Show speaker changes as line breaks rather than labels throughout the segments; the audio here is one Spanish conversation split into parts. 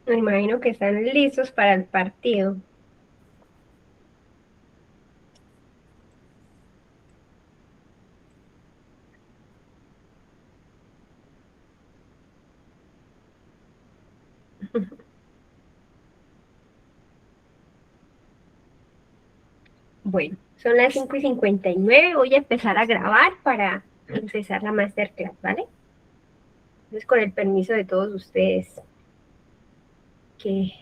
Me imagino que están listos para el partido. Bueno, son las 5:59. Voy a empezar a grabar para empezar la masterclass, ¿vale? Entonces, con el permiso de todos ustedes, que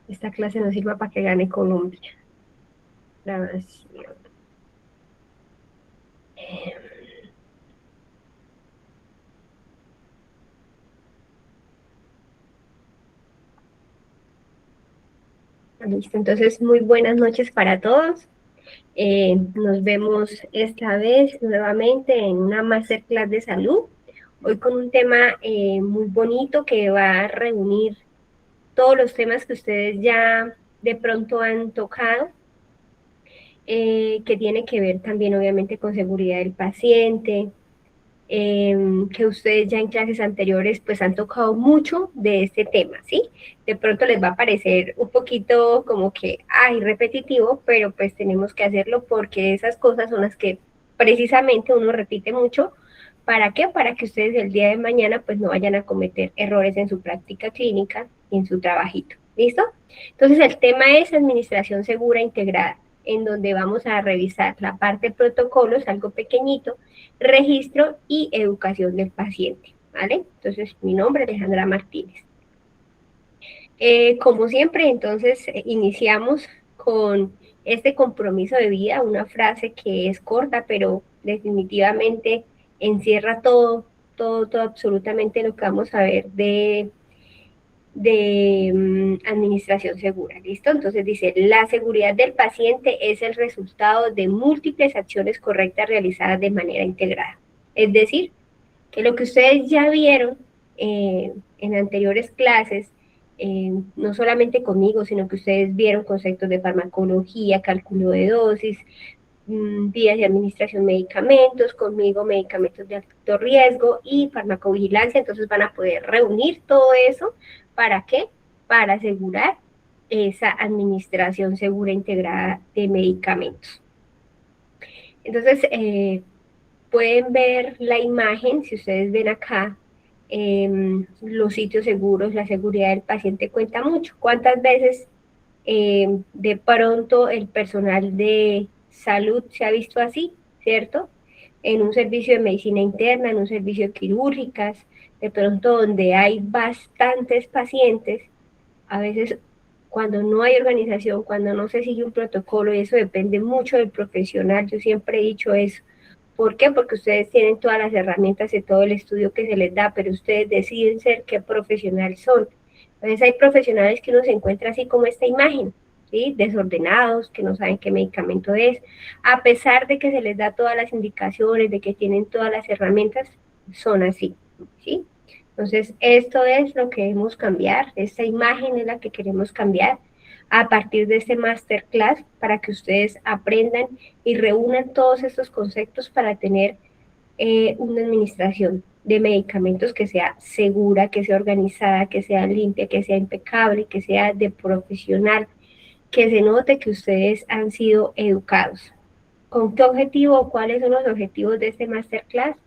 esta clase nos sirva para que gane Colombia. Grabación. Listo, entonces muy buenas noches para todos. Nos vemos esta vez nuevamente en una masterclass de salud. Hoy con un tema muy bonito que va a reunir todos los temas que ustedes ya de pronto han tocado, que tiene que ver también obviamente con seguridad del paciente, que ustedes ya en clases anteriores pues han tocado mucho de este tema, ¿sí? De pronto les va a parecer un poquito como que, ay, repetitivo, pero pues tenemos que hacerlo porque esas cosas son las que precisamente uno repite mucho. ¿Para qué? Para que ustedes el día de mañana pues no vayan a cometer errores en su práctica clínica y en su trabajito. ¿Listo? Entonces el tema es administración segura integrada, en donde vamos a revisar la parte de protocolos, algo pequeñito, registro y educación del paciente, ¿vale? Entonces, mi nombre es Alejandra Martínez. Como siempre, entonces, iniciamos con este compromiso de vida, una frase que es corta, pero definitivamente encierra todo, absolutamente lo que vamos a ver de administración segura, ¿listo? Entonces dice, la seguridad del paciente es el resultado de múltiples acciones correctas realizadas de manera integrada. Es decir, que lo que ustedes ya vieron en anteriores clases, no solamente conmigo, sino que ustedes vieron conceptos de farmacología, cálculo de dosis, vías de administración de medicamentos, conmigo medicamentos de alto riesgo y farmacovigilancia, entonces van a poder reunir todo eso. ¿Para qué? Para asegurar esa administración segura integrada de medicamentos. Entonces, pueden ver la imagen, si ustedes ven acá, los sitios seguros, la seguridad del paciente cuenta mucho. ¿Cuántas veces de pronto el personal de salud se ha visto así, cierto? En un servicio de medicina interna, en un servicio de quirúrgicas, de pronto donde hay bastantes pacientes, a veces cuando no hay organización, cuando no se sigue un protocolo, y eso depende mucho del profesional, yo siempre he dicho eso. ¿Por qué? Porque ustedes tienen todas las herramientas y todo el estudio que se les da, pero ustedes deciden ser qué profesional son. Entonces hay profesionales que uno se encuentra así como esta imagen, ¿sí? Desordenados, que no saben qué medicamento es, a pesar de que se les da todas las indicaciones, de que tienen todas las herramientas, son así, ¿sí? Entonces, esto es lo que debemos cambiar, esta imagen es la que queremos cambiar a partir de este masterclass para que ustedes aprendan y reúnan todos estos conceptos para tener una administración de medicamentos que sea segura, que sea organizada, que sea limpia, que sea impecable, que sea de profesional, que se note que ustedes han sido educados. ¿Con qué objetivo o cuáles son los objetivos de este masterclass?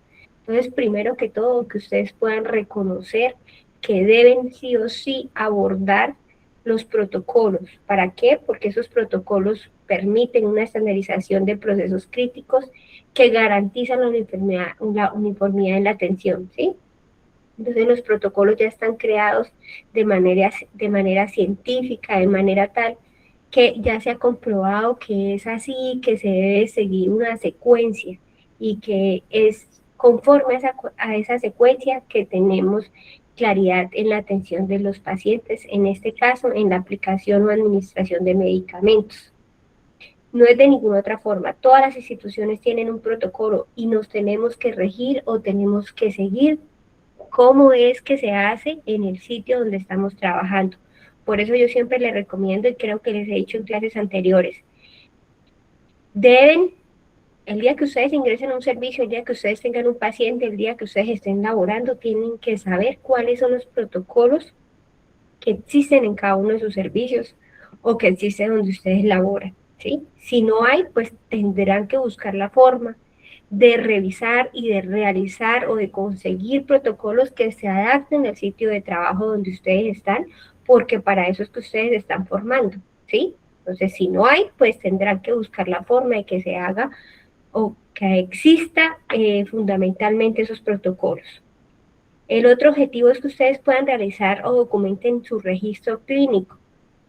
Entonces, primero que todo, que ustedes puedan reconocer que deben sí o sí abordar los protocolos. ¿Para qué? Porque esos protocolos permiten una estandarización de procesos críticos que garantizan la uniformidad en la atención, ¿sí? Entonces los protocolos ya están creados de manera científica, de manera tal que ya se ha comprobado que es así, que se debe seguir una secuencia y que es conforme a esa secuencia que tenemos claridad en la atención de los pacientes, en este caso en la aplicación o administración de medicamentos. No es de ninguna otra forma. Todas las instituciones tienen un protocolo y nos tenemos que regir o tenemos que seguir cómo es que se hace en el sitio donde estamos trabajando. Por eso yo siempre les recomiendo y creo que les he dicho en clases anteriores, deben, el día que ustedes ingresen a un servicio, el día que ustedes tengan un paciente, el día que ustedes estén laborando, tienen que saber cuáles son los protocolos que existen en cada uno de sus servicios o que existen donde ustedes laboran, ¿sí? Si no hay, pues tendrán que buscar la forma de revisar y de realizar o de conseguir protocolos que se adapten al sitio de trabajo donde ustedes están, porque para eso es que ustedes están formando, ¿sí? Entonces, si no hay, pues tendrán que buscar la forma de que se haga o que exista fundamentalmente esos protocolos. El otro objetivo es que ustedes puedan realizar o documenten su registro clínico.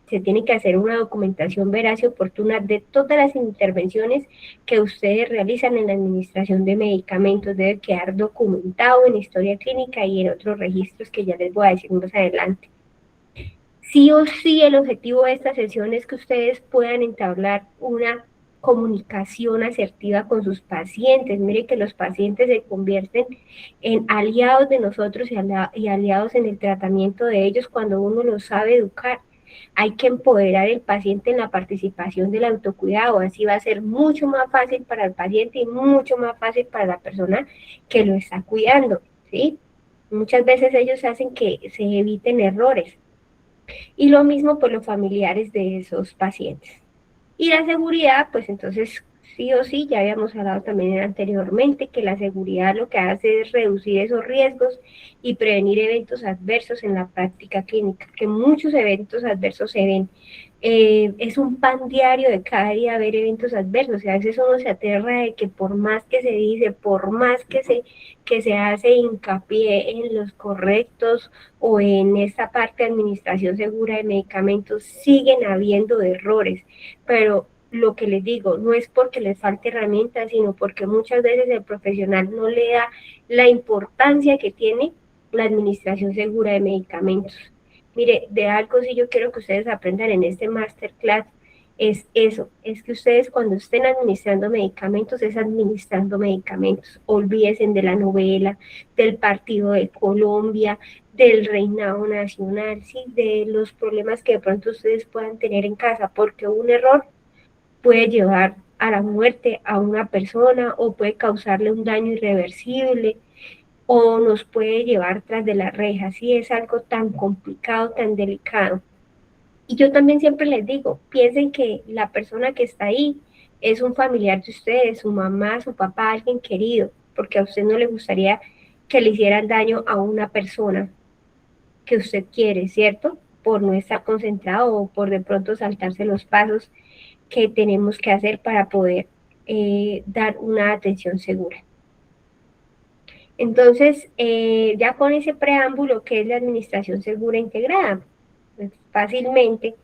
Se tiene que hacer una documentación veraz y oportuna de todas las intervenciones que ustedes realizan en la administración de medicamentos. Debe quedar documentado en historia clínica y en otros registros que ya les voy a decir más adelante. Sí o sí, el objetivo de esta sesión es que ustedes puedan entablar una comunicación asertiva con sus pacientes. Mire que los pacientes se convierten en aliados de nosotros y aliados en el tratamiento de ellos cuando uno los sabe educar. Hay que empoderar al paciente en la participación del autocuidado, así va a ser mucho más fácil para el paciente y mucho más fácil para la persona que lo está cuidando, ¿sí? Muchas veces ellos hacen que se eviten errores. Y lo mismo por los familiares de esos pacientes. Y la seguridad, pues entonces sí o sí, ya habíamos hablado también anteriormente que la seguridad lo que hace es reducir esos riesgos y prevenir eventos adversos en la práctica clínica, que muchos eventos adversos se ven. Es un pan diario de cada día ver eventos adversos, y a veces uno se aterra de que por más que se dice, por más que se hace hincapié en los correctos o en esta parte de administración segura de medicamentos, siguen habiendo errores, pero lo que les digo, no es porque les falte herramientas, sino porque muchas veces el profesional no le da la importancia que tiene la administración segura de medicamentos. Mire, de algo sí yo quiero que ustedes aprendan en este masterclass, es eso, es que ustedes cuando estén administrando medicamentos, es administrando medicamentos. Olvídense de la novela, del partido de Colombia, del reinado nacional, ¿sí? De los problemas que de pronto ustedes puedan tener en casa, porque un error puede llevar a la muerte a una persona o puede causarle un daño irreversible o nos puede llevar tras de la reja, si es algo tan complicado, tan delicado. Y yo también siempre les digo, piensen que la persona que está ahí es un familiar de ustedes, su mamá, su papá, alguien querido, porque a usted no le gustaría que le hicieran daño a una persona que usted quiere, ¿cierto? Por no estar concentrado o por de pronto saltarse los pasos que tenemos que hacer para poder dar una atención segura. Entonces, ya con ese preámbulo, ¿qué es la administración segura integrada? Pues fácilmente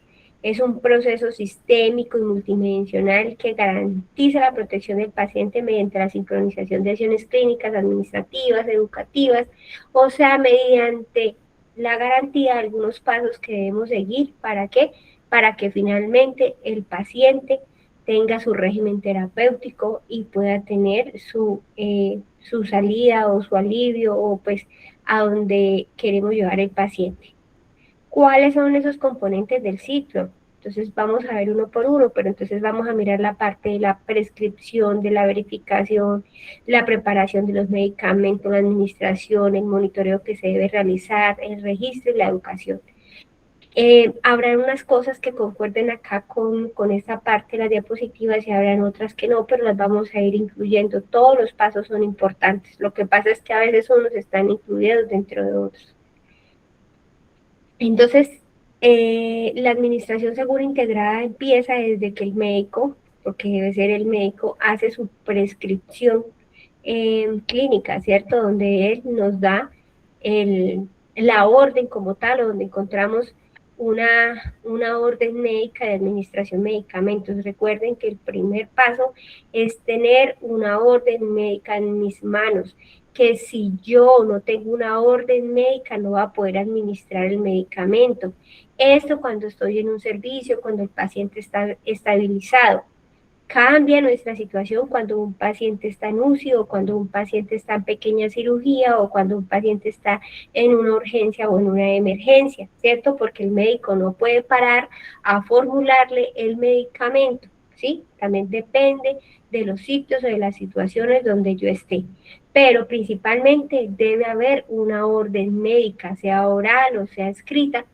es un proceso sistémico y multidimensional que garantiza la protección del paciente mediante la sincronización de acciones clínicas, administrativas, educativas, o sea, mediante la garantía de algunos pasos que debemos seguir. ¿Para qué? Para que finalmente el paciente tenga su régimen terapéutico y pueda tener su salida o su alivio o pues a donde queremos llevar el paciente. ¿Cuáles son esos componentes del ciclo? Entonces vamos a ver uno por uno, pero entonces vamos a mirar la parte de la prescripción, de la verificación, la preparación de los medicamentos, la administración, el monitoreo que se debe realizar, el registro y la educación. Habrán unas cosas que concuerden acá con esta parte de las diapositivas y habrán otras que no, pero las vamos a ir incluyendo. Todos los pasos son importantes. Lo que pasa es que a veces unos están incluidos dentro de otros. Entonces, la administración segura integrada empieza desde que el médico, porque debe ser el médico, hace su prescripción clínica, ¿cierto? Donde él nos da la orden como tal, o donde encontramos una orden médica de administración de medicamentos. Recuerden que el primer paso es tener una orden médica en mis manos, que si yo no tengo una orden médica no va a poder administrar el medicamento. Esto cuando estoy en un servicio, cuando el paciente está estabilizado. Cambia nuestra situación cuando un paciente está en UCI o cuando un paciente está en pequeña cirugía o cuando un paciente está en una urgencia o en una emergencia, ¿cierto? Porque el médico no puede parar a formularle el medicamento, ¿sí? También depende de los sitios o de las situaciones donde yo esté. Pero principalmente debe haber una orden médica, sea oral o sea escrita,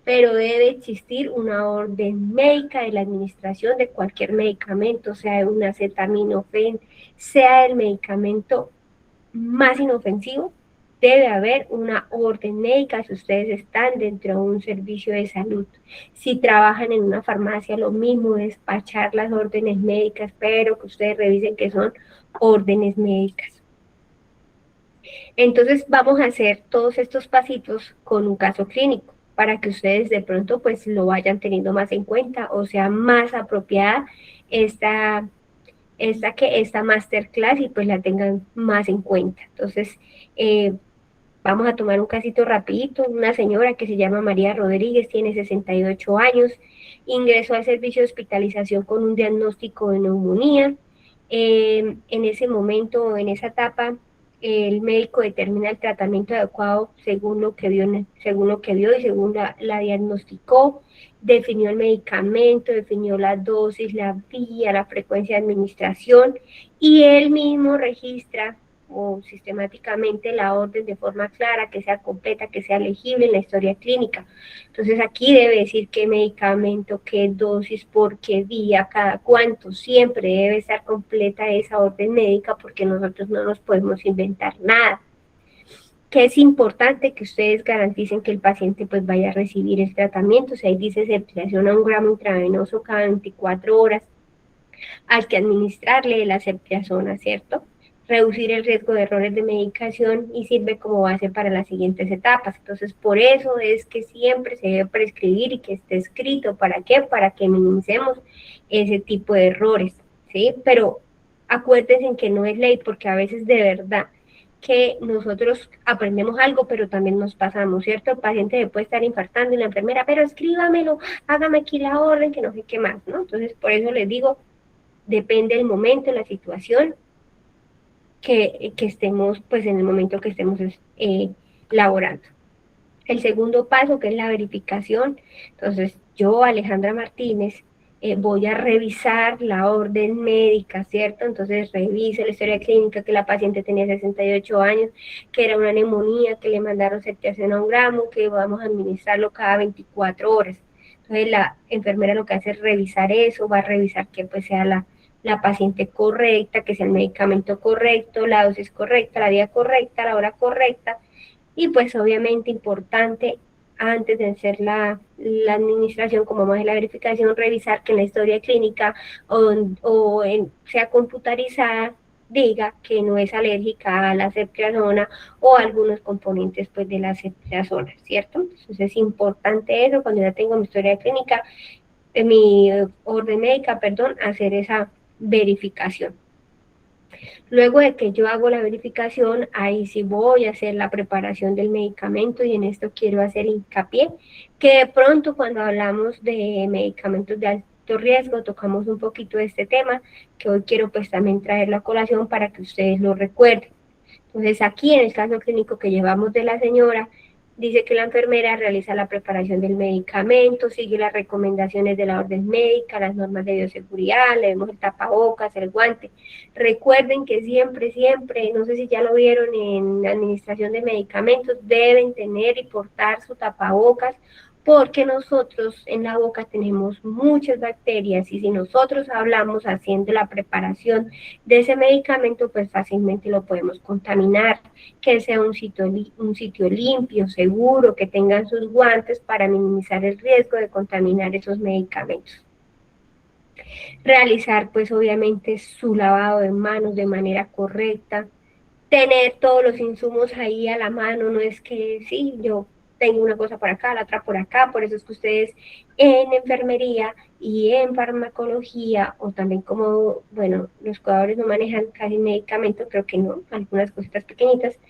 pero debe existir una orden médica de la administración de cualquier medicamento, sea un acetaminofén, sea el medicamento más inofensivo, debe haber una orden médica si ustedes están dentro de un servicio de salud. Si trabajan en una farmacia, lo mismo, despachar las órdenes médicas, pero que ustedes revisen que son órdenes médicas. Entonces vamos a hacer todos estos pasitos con un caso clínico para que ustedes de pronto pues lo vayan teniendo más en cuenta o sea más apropiada esta masterclass y pues la tengan más en cuenta. Entonces, vamos a tomar un casito rapidito. Una señora que se llama María Rodríguez, tiene 68 años, ingresó al servicio de hospitalización con un diagnóstico de neumonía. En ese momento, en esa etapa, el médico determina el tratamiento adecuado según lo que vio, y según la diagnosticó, definió el medicamento, definió la dosis, la vía, la frecuencia de administración y él mismo registra o sistemáticamente la orden de forma clara, que sea completa, que sea legible en la historia clínica. Entonces aquí debe decir qué medicamento, qué dosis, por qué día, cada cuánto, siempre debe estar completa esa orden médica porque nosotros no nos podemos inventar nada. Que es importante que ustedes garanticen que el paciente pues vaya a recibir el tratamiento, o sea, ahí dice aplicación a 1 gramo intravenoso cada 24 horas, hay que administrarle la ceftriaxona, ¿cierto? Reducir el riesgo de errores de medicación y sirve como base para las siguientes etapas. Entonces, por eso es que siempre se debe prescribir y que esté escrito. ¿Para qué? Para que minimicemos ese tipo de errores, ¿sí? Pero acuérdense que no es ley, porque a veces de verdad que nosotros aprendemos algo, pero también nos pasamos, ¿cierto? El paciente se puede estar infartando y la enfermera, pero escríbamelo, hágame aquí la orden, que no sé qué más, ¿no? Entonces, por eso les digo, depende del momento, la situación que estemos, pues en el momento que estemos laborando. El segundo paso, que es la verificación. Entonces, yo, Alejandra Martínez, voy a revisar la orden médica, ¿cierto? Entonces, reviso la historia clínica, que la paciente tenía 68 años, que era una neumonía, que le mandaron ceftriaxona a 1 gramo, que vamos a administrarlo cada 24 horas. Entonces, la enfermera lo que hace es revisar eso, va a revisar que pues sea la paciente correcta, que sea el medicamento correcto, la dosis correcta, la vía correcta, la hora correcta, y pues obviamente importante antes de hacer la administración, como más de la verificación, revisar que en la historia clínica sea computarizada, diga que no es alérgica a la ceftriaxona o a algunos componentes pues de la ceftriaxona, ¿cierto? Entonces es importante eso, cuando ya tengo mi historia clínica, mi orden médica, perdón, hacer esa verificación. Luego de que yo hago la verificación, ahí sí voy a hacer la preparación del medicamento y en esto quiero hacer hincapié que de pronto cuando hablamos de medicamentos de alto riesgo tocamos un poquito de este tema que hoy quiero pues también traer la colación para que ustedes lo recuerden. Entonces aquí en el caso clínico que llevamos de la señora, dice que la enfermera realiza la preparación del medicamento, sigue las recomendaciones de la orden médica, las normas de bioseguridad, le vemos el tapabocas, el guante. Recuerden que siempre, siempre, no sé si ya lo vieron en la administración de medicamentos, deben tener y portar su tapabocas porque nosotros en la boca tenemos muchas bacterias y si nosotros hablamos haciendo la preparación de ese medicamento, pues fácilmente lo podemos contaminar, que sea un sitio limpio, seguro, que tengan sus guantes para minimizar el riesgo de contaminar esos medicamentos. Realizar pues obviamente su lavado de manos de manera correcta, tener todos los insumos ahí a la mano, no es que sí, yo tengo una cosa por acá, la otra por acá, por eso es que ustedes en enfermería y en farmacología, o también como, bueno, los cuidadores no manejan casi medicamentos, creo que no, algunas cositas pequeñitas,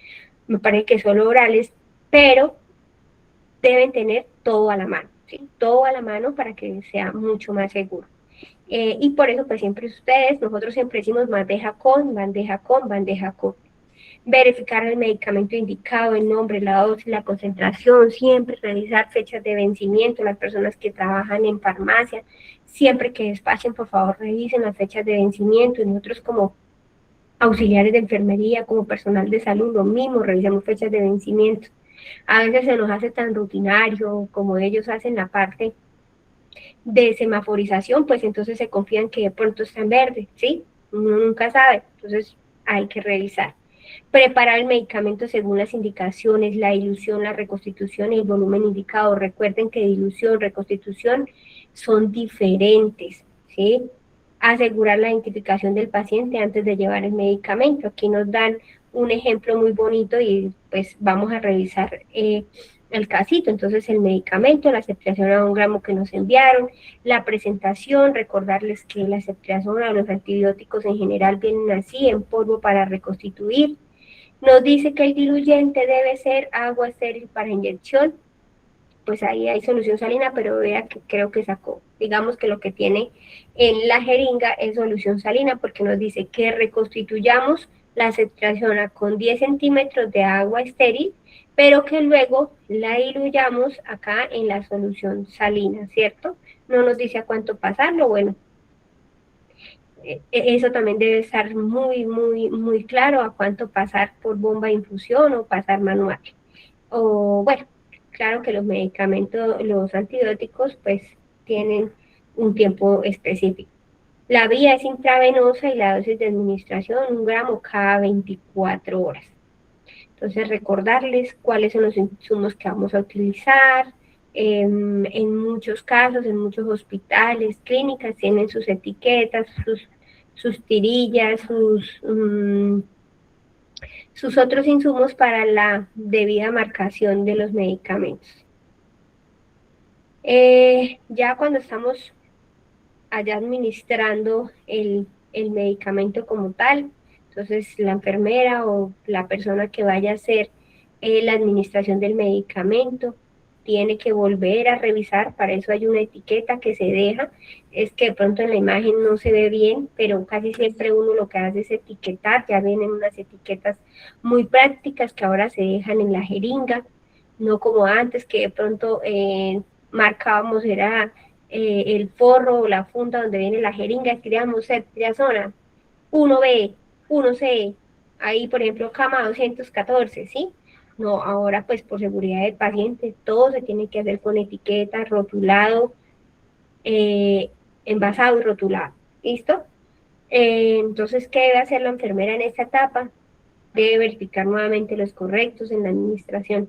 me parece que solo orales, pero deben tener todo a la mano, ¿sí? Todo a la mano para que sea mucho más seguro. Y por eso, pues siempre ustedes, nosotros siempre decimos bandeja con, bandeja con, bandeja con. Verificar el medicamento indicado, el nombre, la dosis, la concentración, siempre revisar fechas de vencimiento, las personas que trabajan en farmacia, siempre que despachen, por favor, revisen las fechas de vencimiento, y nosotros como auxiliares de enfermería, como personal de salud, lo mismo, revisamos fechas de vencimiento. A veces se nos hace tan rutinario como ellos hacen la parte de semaforización, pues entonces se confían que de pronto está en verde, ¿sí? Uno nunca sabe, entonces hay que revisar. Preparar el medicamento según las indicaciones, la dilución, la reconstitución y el volumen indicado. Recuerden que dilución, reconstitución son diferentes, ¿sí? Asegurar la identificación del paciente antes de llevar el medicamento. Aquí nos dan un ejemplo muy bonito y pues vamos a revisar el casito. Entonces el medicamento, la ceftriaxona a 1 gramo que nos enviaron, la presentación, recordarles que la ceftriaxona o los antibióticos en general vienen así en polvo para reconstituir. Nos dice que el diluyente debe ser agua estéril para inyección, pues ahí hay solución salina, pero vea que creo que sacó, digamos que lo que tiene en la jeringa es solución salina, porque nos dice que reconstituyamos la ceftriaxona con 10 centímetros de agua estéril, pero que luego la diluyamos acá en la solución salina, ¿cierto? No nos dice a cuánto pasarlo, bueno, eso también debe estar muy claro a cuánto pasar por bomba de infusión o pasar manual. O bueno, claro que los medicamentos, los antibióticos, pues tienen un tiempo específico. La vía es intravenosa y la dosis de administración 1 gramo cada 24 horas. Entonces, recordarles cuáles son los insumos que vamos a utilizar. En muchos casos, en muchos hospitales, clínicas, tienen sus etiquetas, sus tirillas, sus otros insumos para la debida marcación de los medicamentos. Ya cuando estamos allá administrando el medicamento como tal, entonces la enfermera o la persona que vaya a hacer la administración del medicamento tiene que volver a revisar, para eso hay una etiqueta que se deja, es que de pronto en la imagen no se ve bien, pero casi siempre uno lo que hace es etiquetar, ya vienen unas etiquetas muy prácticas que ahora se dejan en la jeringa, no como antes que de pronto marcábamos, era el forro o la funda donde viene la jeringa, escribíamos ceftriaxona 1B, 1C, ahí por ejemplo cama 214, ¿sí? No, ahora pues por seguridad del paciente todo se tiene que hacer con etiqueta, rotulado, eh, envasado y rotulado, ¿listo? Entonces, ¿qué debe hacer la enfermera en esta etapa? Debe verificar nuevamente los correctos en la administración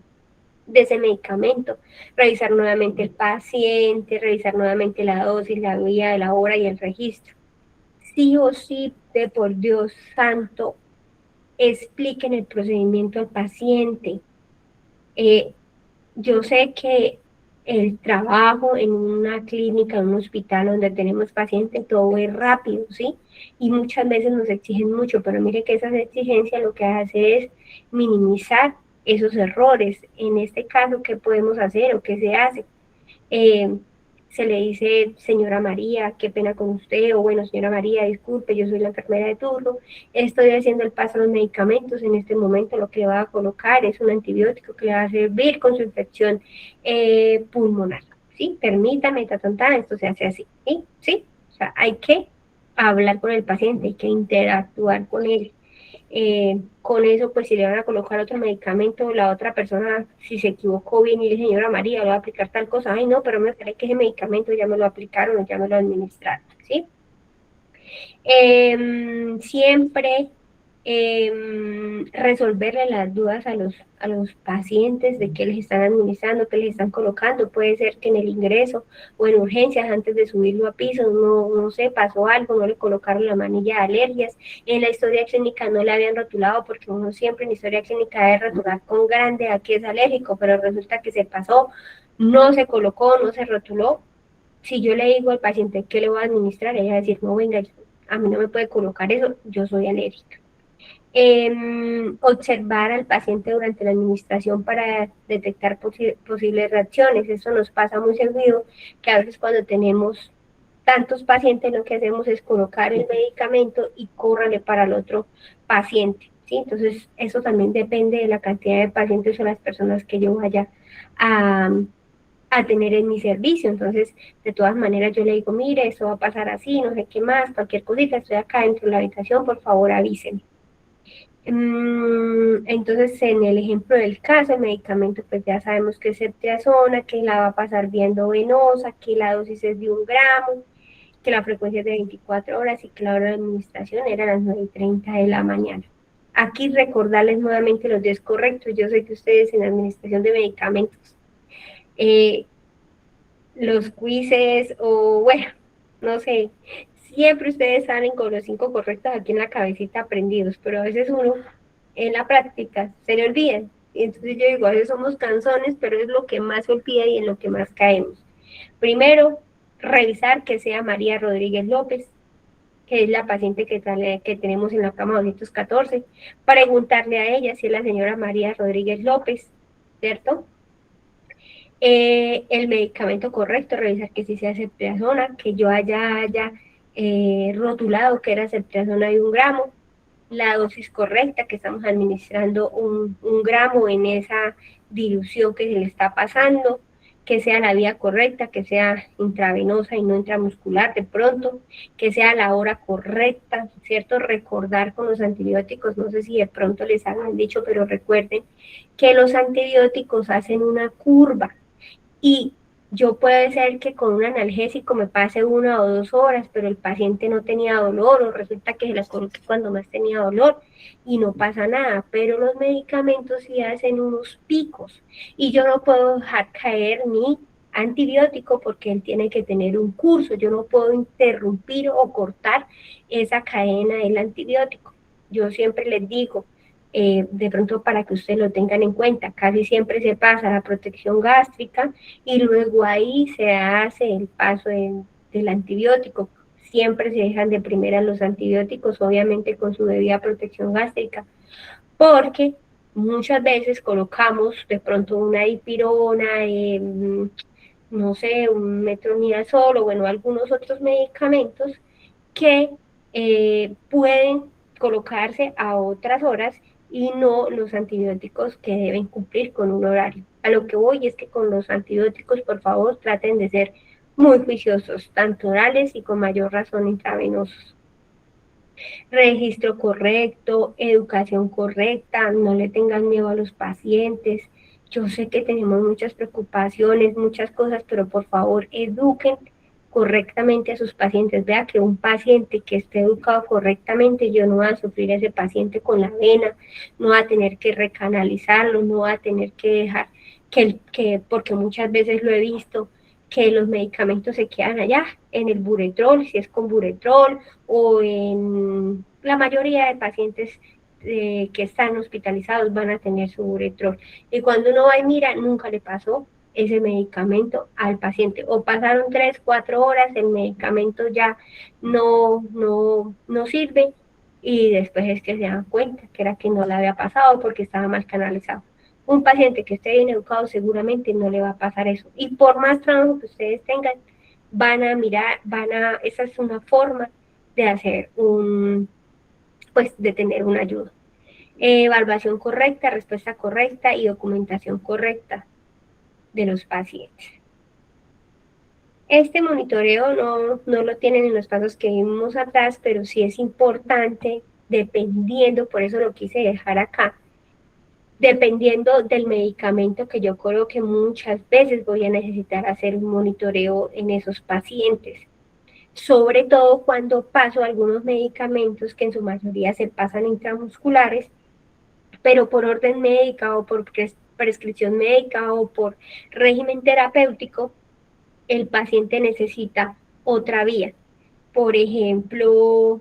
de ese medicamento, revisar nuevamente el paciente, revisar nuevamente la dosis, la vía de la hora y el registro. Sí o sí, de por Dios santo, expliquen el procedimiento al paciente. Yo sé que el trabajo en una clínica, en un hospital donde tenemos pacientes, todo es rápido, ¿sí? Y muchas veces nos exigen mucho, pero mire que esas exigencias lo que hace es minimizar esos errores. En este caso, ¿qué podemos hacer o qué se hace? Se le dice, señora María, qué pena con usted, o bueno, señora María, disculpe, yo soy la enfermera de turno, estoy haciendo el paso a los medicamentos, en este momento lo que va a colocar es un antibiótico que le va a servir con su infección pulmonar, ¿sí? Permítame, esto se hace así, ¿sí? ¿Sí? O sea, hay que hablar con el paciente, hay que interactuar con él. Con eso, pues si le van a colocar otro medicamento, la otra persona, si se equivocó bien y dice, señora María, le voy a aplicar tal cosa, ay no, pero me parece que ese medicamento ya me lo aplicaron o ya me lo administraron, ¿sí? Siempre resolverle las dudas a los pacientes de qué les están administrando, qué les están colocando. Puede ser que en el ingreso o en urgencias, antes de subirlo a piso, no sé, pasó algo, no le colocaron la manilla de alergias. En la historia clínica no le habían rotulado, porque uno siempre en la historia clínica debe rotular con grande a qué es alérgico, pero resulta que se pasó, no se colocó, no se rotuló. Si yo le digo al paciente qué le voy a administrar, ella va a decir, no, venga, a mí no me puede colocar eso, yo soy alérgica. Observar al paciente durante la administración para detectar posibles reacciones. Eso nos pasa muy seguido, que a veces cuando tenemos tantos pacientes lo que hacemos es colocar el medicamento y córrale para el otro paciente, ¿sí? Entonces eso también depende de la cantidad de pacientes o las personas que yo vaya a tener en mi servicio. Entonces, de todas maneras, yo le digo, mire, esto va a pasar así, no sé qué más, cualquier cosita, estoy acá dentro de la habitación, por favor avísenme. Entonces, en el ejemplo del caso, el medicamento, pues ya sabemos que es ceftriaxona, que la va a pasar viendo venosa, que la dosis es de 1 gramo, que la frecuencia es de 24 horas y que la hora de administración era a las 9:30 de la mañana. Aquí recordarles nuevamente los días correctos. Yo sé que ustedes en administración de medicamentos, los quizzes o bueno, no sé, siempre ustedes salen con los 5 correctos aquí en la cabecita aprendidos, pero a veces uno en la práctica se le olvidan. Y entonces yo digo, a veces somos canzones, pero es lo que más se olvida y en lo que más caemos. Primero, revisar que sea María Rodríguez López, que es la paciente que tenemos en la cama 214, preguntarle a ella si es la señora María Rodríguez López, ¿cierto? El medicamento correcto, revisar que sí sea ceftriaxona, que yo haya rotulado que era ceftriaxona de 1 gramo, la dosis correcta, que estamos administrando un gramo en esa dilución que se le está pasando, que sea la vía correcta, que sea intravenosa y no intramuscular de pronto, que sea la hora correcta, ¿cierto? Recordar con los antibióticos, no sé si de pronto les han dicho, pero recuerden que los antibióticos hacen una curva, y yo puede ser que con un analgésico me pase 1 o 2 horas, pero el paciente no tenía dolor, o resulta que se la coloqué cuando más tenía dolor y no pasa nada, pero los medicamentos sí hacen unos picos y yo no puedo dejar caer mi antibiótico porque él tiene que tener un curso, yo no puedo interrumpir o cortar esa cadena del antibiótico. Yo siempre les digo, de pronto para que ustedes lo tengan en cuenta, casi siempre se pasa la protección gástrica y luego ahí se hace el paso del antibiótico. Siempre se dejan de primera los antibióticos, obviamente con su debida protección gástrica, porque muchas veces colocamos de pronto una dipirona, no sé, un metronidazol o bueno, algunos otros medicamentos que pueden colocarse a otras horas y no los antibióticos que deben cumplir con un horario. A lo que voy es que con los antibióticos, por favor, traten de ser muy juiciosos, tanto orales y con mayor razón intravenosos. Registro correcto, educación correcta, no le tengan miedo a los pacientes. Yo sé que tenemos muchas preocupaciones, muchas cosas, pero por favor eduquen correctamente a sus pacientes. Vea que un paciente que esté educado correctamente, yo no voy a sufrir a ese paciente con la vena, no va a tener que recanalizarlo, no va a tener que dejar porque muchas veces lo he visto, que los medicamentos se quedan allá en el buretrol, si es con buretrol, o en la mayoría de pacientes que están hospitalizados van a tener su buretrol. Y cuando uno va y mira, nunca le pasó ese medicamento al paciente. O pasaron 3, 4 horas, el medicamento ya no sirve y después es que se dan cuenta que era que no le había pasado porque estaba mal canalizado. Un paciente que esté bien educado seguramente no le va a pasar eso. Y por más trabajo que ustedes tengan, van a mirar, esa es una forma de hacer pues de tener una ayuda. Evaluación correcta, respuesta correcta y documentación correcta de los pacientes. Este monitoreo no lo tienen en los pasos que vimos atrás, pero sí es importante, dependiendo, por eso lo quise dejar acá, dependiendo del medicamento que yo coloque, muchas veces voy a necesitar hacer un monitoreo en esos pacientes, sobre todo cuando paso algunos medicamentos que en su mayoría se pasan intramusculares, pero por orden médica o por prescripción médica o por régimen terapéutico, el paciente necesita otra vía. Por ejemplo,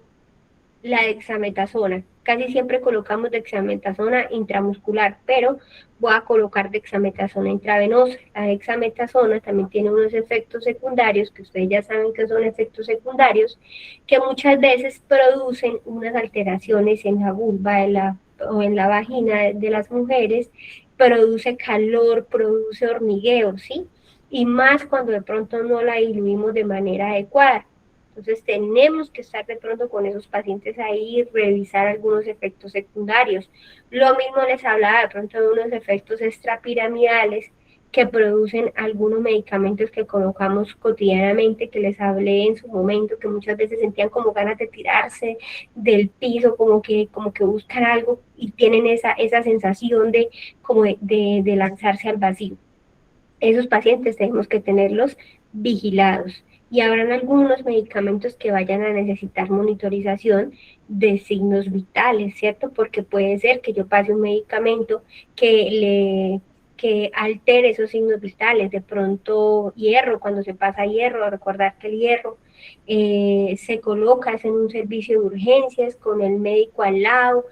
la dexametasona. Casi siempre colocamos dexametasona intramuscular, pero voy a colocar dexametasona intravenosa. La dexametasona también tiene unos efectos secundarios, que ustedes ya saben que son efectos secundarios, que muchas veces producen unas alteraciones en la vulva o en la vagina de las mujeres, produce calor, produce hormigueo, ¿sí? Y más cuando de pronto no la diluimos de manera adecuada. Entonces tenemos que estar de pronto con esos pacientes ahí y revisar algunos efectos secundarios. Lo mismo les hablaba de pronto de unos efectos extrapiramidales que producen algunos medicamentos que colocamos cotidianamente, que les hablé en su momento, que muchas veces sentían como ganas de tirarse del piso, como que buscan algo y tienen esa sensación de lanzarse al vacío. Esos pacientes tenemos que tenerlos vigilados. Y habrán algunos medicamentos que vayan a necesitar monitorización de signos vitales, ¿cierto? Porque puede ser que yo pase un medicamento que altere esos signos vitales, de pronto hierro, cuando se pasa hierro, recordar que el hierro se coloca en un servicio de urgencias con el médico al lado,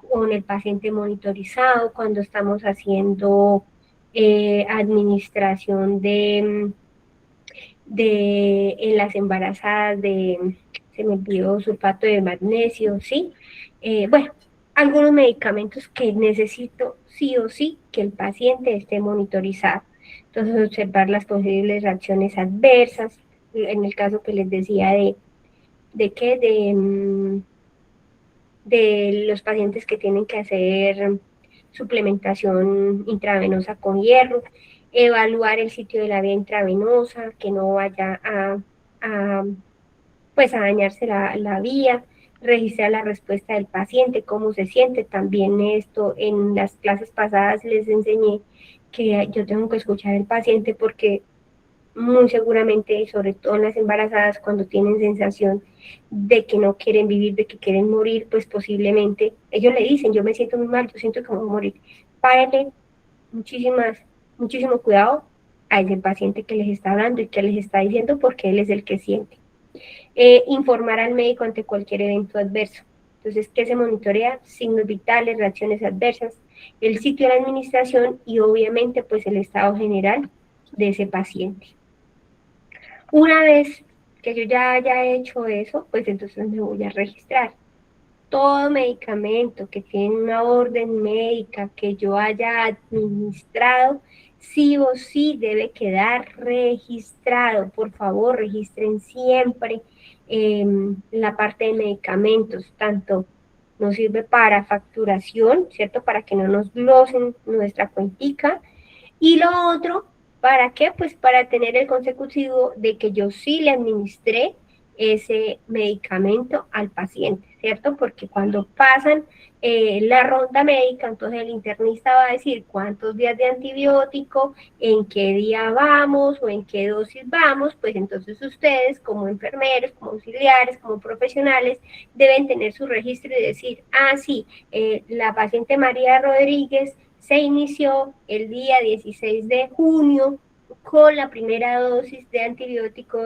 con el paciente monitorizado, cuando estamos haciendo administración en las embarazadas se me olvidó, sulfato de magnesio, ¿sí? Bueno, algunos medicamentos que necesito sí o sí que el paciente esté monitorizado. Entonces, observar las posibles reacciones adversas, en el caso que les decía de que de los pacientes que tienen que hacer suplementación intravenosa con hierro, evaluar el sitio de la vía intravenosa, que no vaya a, pues a dañarse la vía, registrar la respuesta del paciente, cómo se siente. También esto en las clases pasadas les enseñé que yo tengo que escuchar al paciente porque muy seguramente, sobre todo en las embarazadas, cuando tienen sensación de que no quieren vivir, de que quieren morir, pues posiblemente ellos le dicen, yo me siento muy mal, yo siento que voy a morir. Párenle muchísimo cuidado a ese paciente que les está hablando y que les está diciendo porque él es el que siente. Informar al médico ante cualquier evento adverso. Entonces, ¿qué se monitorea? Signos vitales, reacciones adversas, el sitio de la administración y obviamente pues el estado general de ese paciente. Una vez que yo ya haya hecho eso, pues entonces me voy a registrar. Todo medicamento que tiene una orden médica que yo haya administrado, sí o sí debe quedar registrado. Por favor, registren siempre la parte de medicamentos, tanto nos sirve para facturación, ¿cierto? Para que no nos glosen nuestra cuentica, y lo otro, ¿para qué? Pues para tener el consecutivo de que yo sí le administré ese medicamento al paciente, ¿cierto? Porque cuando pasan la ronda médica, entonces el internista va a decir cuántos días de antibiótico, en qué día vamos o en qué dosis vamos, pues entonces ustedes como enfermeros, como auxiliares, como profesionales, deben tener su registro y decir, ah, sí, la paciente María Rodríguez se inició el día 16 de junio con la primera dosis de antibiótico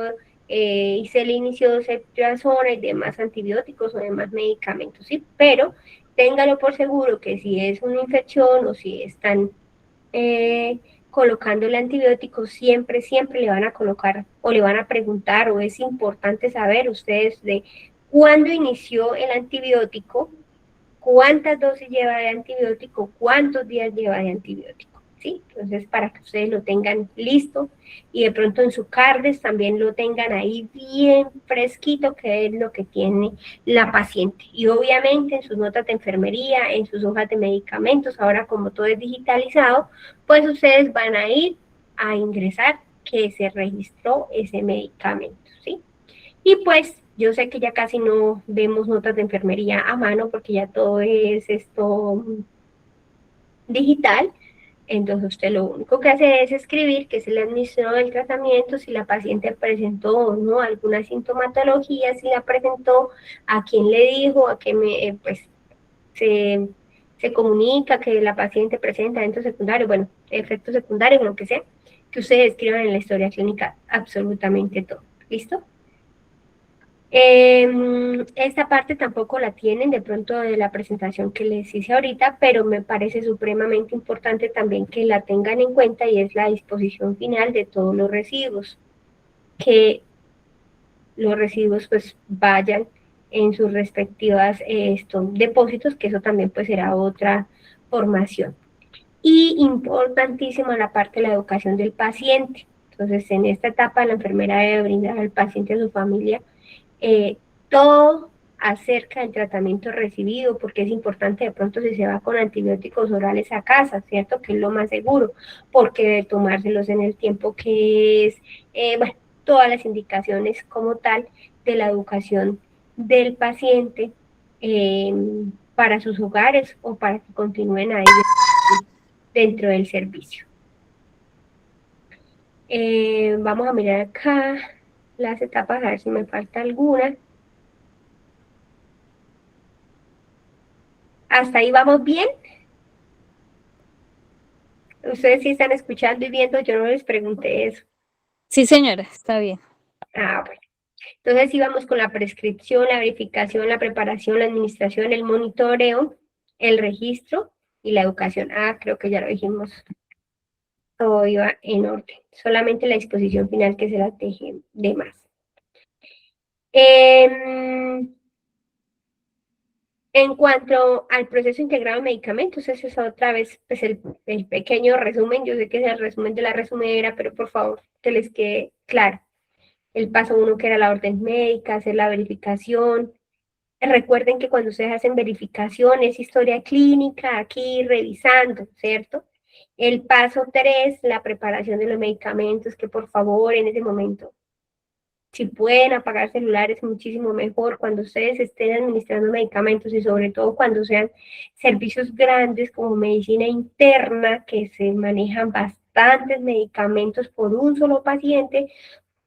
y se le inició ceftriaxona y demás antibióticos o demás medicamentos, ¿sí? Pero téngalo por seguro que si es una infección o si están colocando el antibiótico, siempre le van a colocar o le van a preguntar o es importante saber ustedes de cuándo inició el antibiótico, cuántas dosis lleva de antibiótico, cuántos días lleva de antibiótico, ¿sí? Entonces, para que ustedes lo tengan listo y de pronto en su CARDES también lo tengan ahí bien fresquito, que es lo que tiene la paciente. Y obviamente en sus notas de enfermería, en sus hojas de medicamentos, ahora como todo es digitalizado, pues ustedes van a ir a ingresar que se registró ese medicamento, ¿sí? Y pues yo sé que ya casi no vemos notas de enfermería a mano porque ya todo es esto digital. Entonces usted lo único que hace es escribir que se le administró el tratamiento, si la paciente presentó o no alguna sintomatología, si la presentó, a quién le dijo, a qué pues se comunica que la paciente presenta eventos secundarios, bueno, efectos secundarios, lo que sea, que ustedes escriban en la historia clínica absolutamente todo. ¿Listo? Esta parte tampoco la tienen de pronto de la presentación que les hice ahorita, pero me parece supremamente importante también que la tengan en cuenta y es la disposición final de todos los residuos, que los residuos pues vayan en sus respectivas depósitos, que eso también pues será otra formación. Y importantísima la parte de la educación del paciente. Entonces, en esta etapa la enfermera debe brindar al paciente y a su familia todo acerca del tratamiento recibido, porque es importante de pronto si se va con antibióticos orales a casa, ¿cierto? Que es lo más seguro, porque debe tomárselos en el tiempo que es, bueno, todas las indicaciones como tal de la educación del paciente para sus hogares o para que continúen ahí dentro del servicio. Vamos a mirar acá las etapas, a ver si me falta alguna. ¿Hasta ahí vamos bien? Ustedes sí están escuchando y viendo, yo no les pregunté eso.
Sí, señora, está bien.
Bueno. Entonces sí vamos con la prescripción, la verificación, la preparación, la administración, el monitoreo, el registro y la educación. Creo que ya lo dijimos. Todo iba en orden. Solamente la disposición final que se la deje de más. En cuanto al proceso integrado de medicamentos, ese es otra vez pues el pequeño resumen. Yo sé que es el resumen de la resumidera, pero por favor que les quede claro. El paso 1 que era la orden médica, hacer la verificación. Recuerden que cuando ustedes hacen verificación es historia clínica, aquí revisando, ¿cierto? El paso 3, la preparación de los medicamentos, que por favor en ese momento, si pueden apagar celulares, muchísimo mejor cuando ustedes estén administrando medicamentos y sobre todo cuando sean servicios grandes como medicina interna, que se manejan bastantes medicamentos por un solo paciente,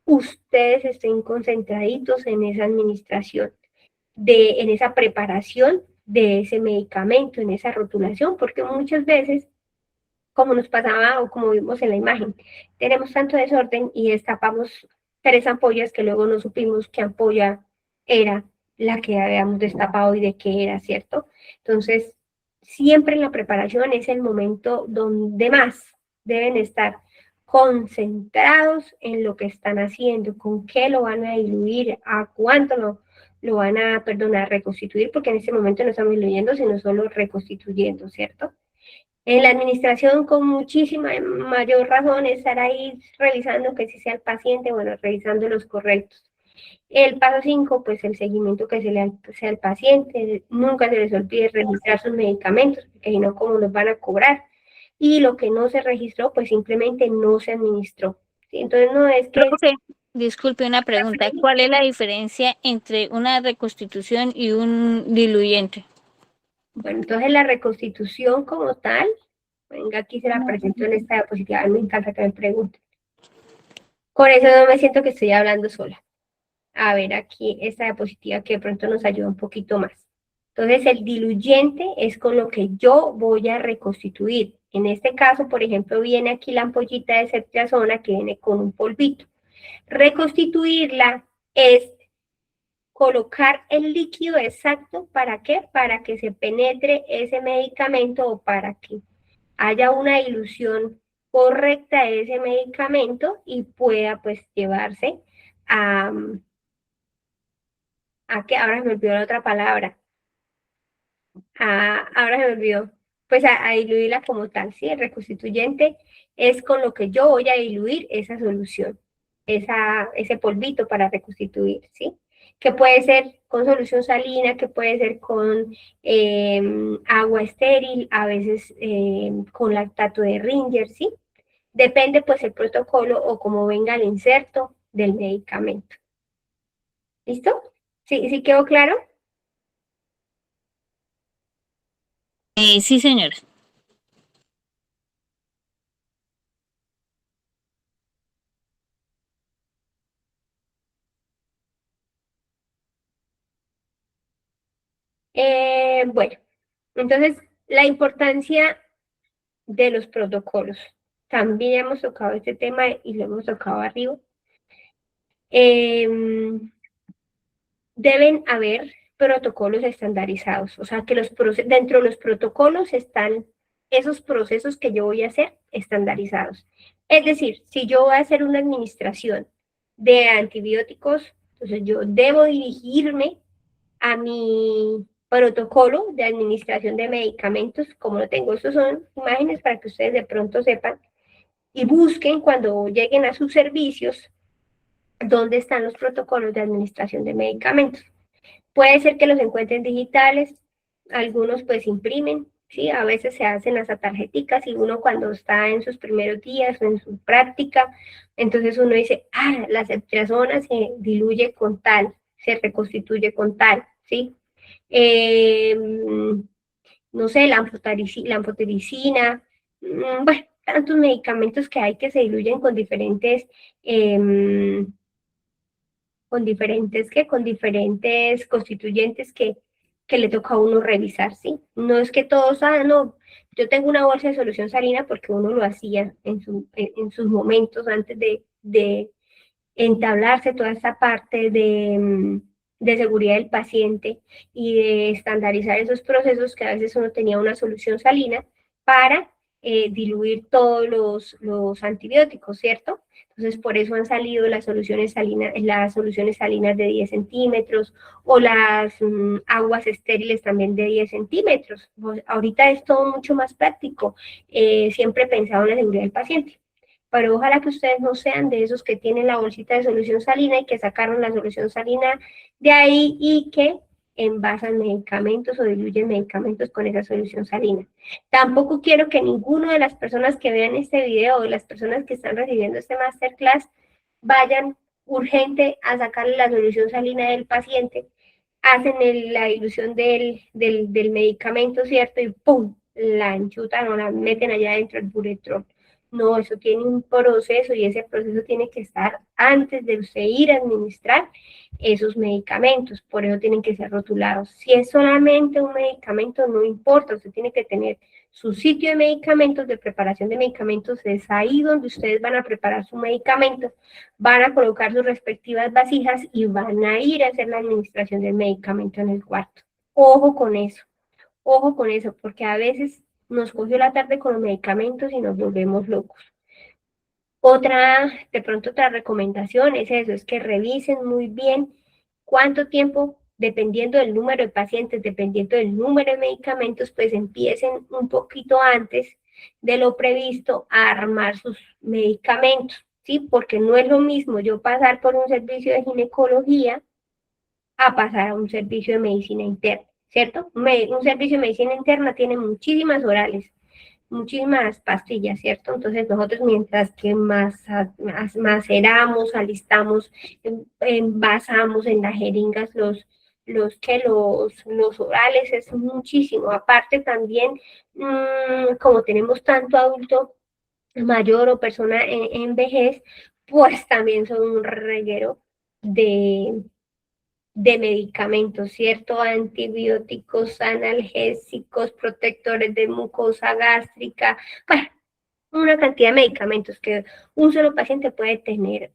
ustedes estén concentraditos en esa administración, en esa preparación de ese medicamento, en esa rotulación, porque muchas veces, como nos pasaba o como vimos en la imagen, tenemos tanto desorden y destapamos 3 ampollas que luego no supimos qué ampolla era la que habíamos destapado y de qué era, ¿cierto? Entonces, siempre en la preparación es el momento donde más deben estar concentrados en lo que están haciendo, con qué lo van a diluir, a cuánto lo van a, reconstituir, porque en este momento no estamos diluyendo, sino solo reconstituyendo, ¿cierto? En la administración, con muchísima mayor razón, estar ahí revisando que si sea el paciente, bueno, revisando los correctos. El paso 5, pues el seguimiento que se le hace al paciente. Nunca se les olvide registrar sus medicamentos, porque si no, ¿cómo los van a cobrar? Y lo que no se registró, pues simplemente no se administró. ¿Sí? Entonces, no es que...
Profe, disculpe una pregunta. ¿Cuál es la diferencia entre una reconstitución y un diluyente?
Bueno, entonces la reconstitución como tal, venga, aquí se la presento en esta diapositiva. A mí me encanta que me pregunten. Con eso no me siento que estoy hablando sola. A ver aquí esta diapositiva que de pronto nos ayuda un poquito más. Entonces el diluyente es con lo que yo voy a reconstituir. En este caso, por ejemplo, viene aquí la ampollita de ceftriaxona que viene con un polvito. Reconstituirla es colocar el líquido exacto, ¿para qué? Para que se penetre ese medicamento o para que haya una dilución correcta de ese medicamento y pueda pues llevarse a que ahora se me olvidó la otra palabra, ahora se me olvidó, pues a diluirla como tal, ¿sí? El reconstituyente es con lo que yo voy a diluir esa solución, ese polvito para reconstituir, ¿sí? Que puede ser con solución salina, que puede ser con agua estéril, a veces con lactato de Ringer, ¿sí? Depende pues el protocolo o cómo venga el inserto del medicamento. ¿Listo? ¿Sí, sí quedó claro?
Sí, señora.
Bueno, entonces la importancia de los protocolos. También hemos tocado este tema y lo hemos tocado arriba. Deben haber protocolos estandarizados, o sea que dentro de los protocolos están esos procesos que yo voy a hacer estandarizados. Es decir, si yo voy a hacer una administración de antibióticos, entonces yo debo dirigirme a mi protocolo de administración de medicamentos, como lo tengo. Estas son imágenes para que ustedes de pronto sepan y busquen cuando lleguen a sus servicios dónde están los protocolos de administración de medicamentos. Puede ser que los encuentren digitales, algunos pues imprimen, ¿sí? A veces se hacen hasta tarjeticas y uno cuando está en sus primeros días o en su práctica, entonces uno dice, la ceftriaxona se diluye con tal, se reconstituye con tal, ¿sí? Eh, no sé, la anfotericina, bueno, tantos medicamentos que hay que se diluyen con diferentes constituyentes que le toca a uno revisar, ¿sí? No es que todos, no, yo tengo una bolsa de solución salina porque uno lo hacía en sus momentos antes de entablarse toda esta parte de seguridad del paciente y de estandarizar esos procesos que a veces uno tenía una solución salina para diluir todos los antibióticos, ¿cierto? Entonces, por eso han salido las soluciones salinas de 10 centímetros o las aguas estériles también de 10 centímetros. Pues, ahorita es todo mucho más práctico, siempre pensado en la seguridad del paciente. Pero ojalá que ustedes no sean de esos que tienen la bolsita de solución salina y que sacaron la solución salina de ahí y que envasan medicamentos o diluyen medicamentos con esa solución salina. Tampoco quiero que ninguna de las personas que vean este video o de las personas que están recibiendo este masterclass vayan urgente a sacarle la solución salina del paciente, hacen la dilución del medicamento, ¿cierto? Y ¡pum! La enchutan o la meten allá dentro del buretrol. No, eso tiene un proceso y ese proceso tiene que estar antes de usted ir a administrar esos medicamentos, por eso tienen que ser rotulados. Si es solamente un medicamento, no importa, usted tiene que tener su sitio de medicamentos, de preparación de medicamentos, es ahí donde ustedes van a preparar su medicamento, van a colocar sus respectivas vasijas y van a ir a hacer la administración del medicamento en el cuarto. Ojo con eso, porque a veces nos cogió la tarde con los medicamentos y nos volvemos locos. De pronto otra recomendación es eso, es que revisen muy bien cuánto tiempo, dependiendo del número de pacientes, dependiendo del número de medicamentos, pues empiecen un poquito antes de lo previsto a armar sus medicamentos, ¿sí? Porque no es lo mismo yo pasar por un servicio de ginecología a pasar a un servicio de medicina interna, ¿cierto? Un servicio de medicina interna tiene muchísimas orales, muchísimas pastillas, ¿cierto? Entonces nosotros mientras que maceramos, alistamos, envasamos en las jeringas los orales, es muchísimo. Aparte también, como tenemos tanto adulto mayor o persona en vejez, pues también son un reguero de medicamentos, ¿cierto? Antibióticos, analgésicos, protectores de mucosa gástrica, bueno, una cantidad de medicamentos que un solo paciente puede tener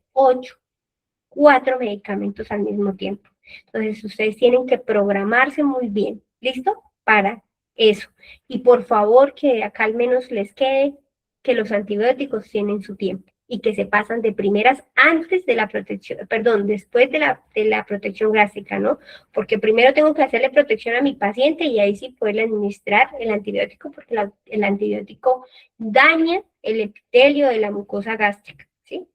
4 medicamentos al mismo tiempo. Entonces, ustedes tienen que programarse muy bien, ¿listo? Para eso. Y por favor, que acá al menos les quede que los antibióticos tienen su tiempo y que se pasan de primeras antes de la protección, perdón, después de la protección gástrica, ¿no? Porque primero tengo que hacerle protección a mi paciente y ahí sí poderle administrar el antibiótico, porque el antibiótico daña el epitelio de la mucosa gástrica, ¿sí?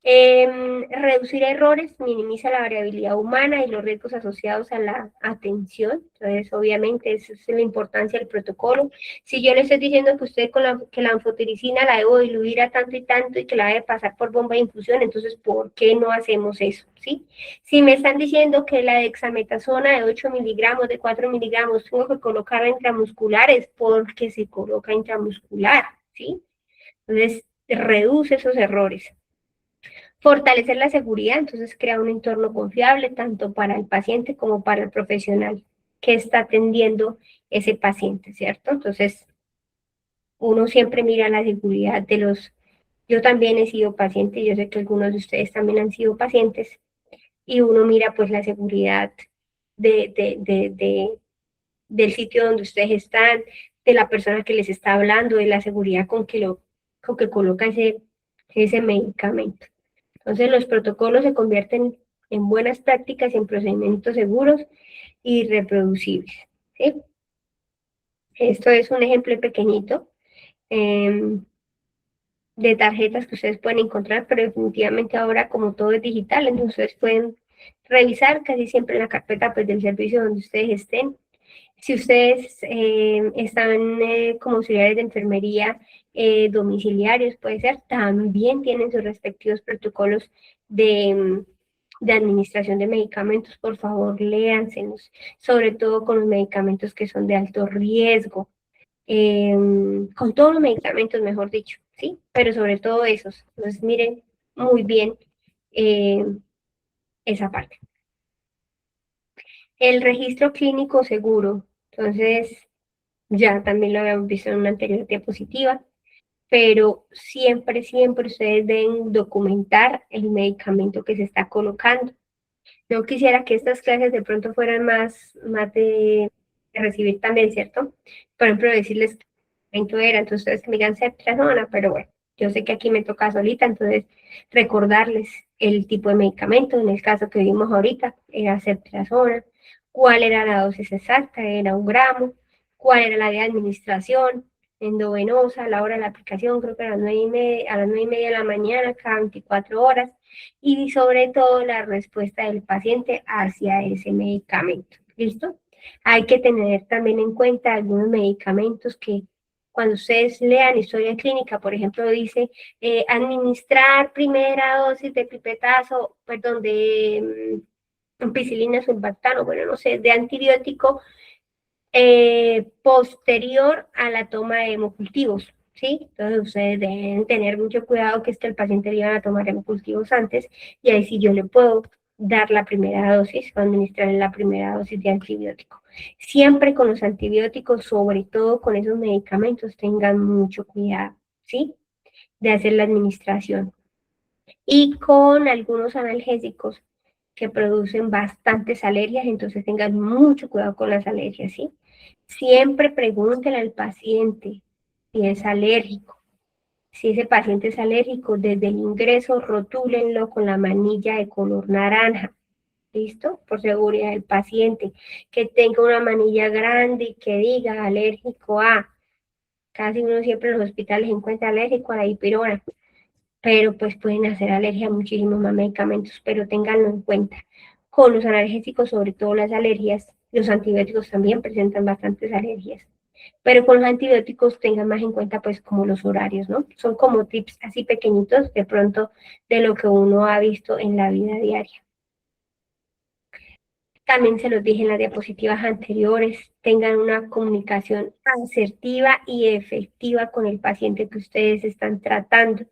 Reducir errores, minimiza la variabilidad humana y los riesgos asociados a la atención. Entonces, obviamente, esa es la importancia del protocolo. Si yo le estoy diciendo que usted que la anfotericina la debo diluir a tanto y tanto y que la debe pasar por bomba de infusión, entonces, ¿por qué no hacemos eso? ¿Sí? Si me están diciendo que la dexametasona de 8 miligramos, de 4 miligramos, tengo que colocarla intramuscular, es porque se coloca intramuscular, ¿sí? Entonces, reduce esos errores. Fortalecer la seguridad, entonces crea un entorno confiable tanto para el paciente como para el profesional que está atendiendo ese paciente, ¿cierto? Entonces, uno siempre mira la seguridad de los... Yo también he sido paciente, yo sé que algunos de ustedes también han sido pacientes, y uno mira pues la seguridad de, de, de, de, del sitio donde ustedes están, de la persona que les está hablando, de la seguridad con que coloca ese medicamento. Entonces, los protocolos se convierten en buenas prácticas y en procedimientos seguros y reproducibles, ¿sí? Esto es un ejemplo pequeñito de tarjetas que ustedes pueden encontrar, pero definitivamente ahora como todo es digital, entonces ustedes pueden revisar casi siempre en la carpeta pues, del servicio donde ustedes estén. Si ustedes están como auxiliares de enfermería domiciliarios, puede ser, también tienen sus respectivos protocolos de administración de medicamentos. Por favor, léanselos, sobre todo con los medicamentos que son de alto riesgo, con todos los medicamentos, mejor dicho, ¿sí? Pero sobre todo esos. Entonces, miren muy bien eh, esa parte. El registro clínico seguro. Entonces, ya también lo habíamos visto en una anterior diapositiva, pero siempre, siempre ustedes deben documentar el medicamento que se está colocando. Yo quisiera que estas clases de pronto fueran más de recibir también, ¿cierto? Por ejemplo, decirles qué medicamento era, entonces ustedes que me digan ceftriaxona, pero bueno, yo sé que aquí me toca solita, entonces recordarles el tipo de medicamento, en el caso que vimos ahorita, era ceftriaxona, cuál era la dosis exacta, era 1 gramo, cuál era la de administración, endovenosa, la hora de la aplicación, creo que a las 9:30 de la mañana, cada 24 horas, y sobre todo la respuesta del paciente hacia ese medicamento. ¿Listo? Hay que tener también en cuenta algunos medicamentos que cuando ustedes lean historia clínica, por ejemplo, dice administrar primera dosis de pipetazo, perdón, de ampicilina sulbactano, bueno, no sé, de antibiótico posterior a la toma de hemocultivos, ¿sí? Entonces ustedes deben tener mucho cuidado que el paciente le iban a tomar hemocultivos antes y ahí sí yo le puedo dar la primera dosis o administrar la primera dosis de antibiótico. Siempre con los antibióticos, sobre todo con esos medicamentos, tengan mucho cuidado, ¿sí? De hacer la administración. Y con algunos analgésicos que producen bastantes alergias, entonces tengan mucho cuidado con las alergias, ¿sí? Siempre pregúntenle al paciente si es alérgico. Si ese paciente es alérgico, desde el ingreso rotúlenlo con la manilla de color naranja. ¿Listo? Por seguridad del paciente. Que tenga una manilla grande y que diga alérgico a. Casi uno siempre en los hospitales encuentra alérgico a la dipirona, pero pues pueden hacer alergia a muchísimos más medicamentos, pero ténganlo en cuenta. Con los analgésicos, sobre todo las alergias, los antibióticos también presentan bastantes alergias, pero con los antibióticos tengan más en cuenta pues como los horarios, ¿no? Son como tips así pequeñitos de pronto de lo que uno ha visto en la vida diaria. También se los dije en las diapositivas anteriores, tengan una comunicación asertiva y efectiva con el paciente que ustedes están tratando.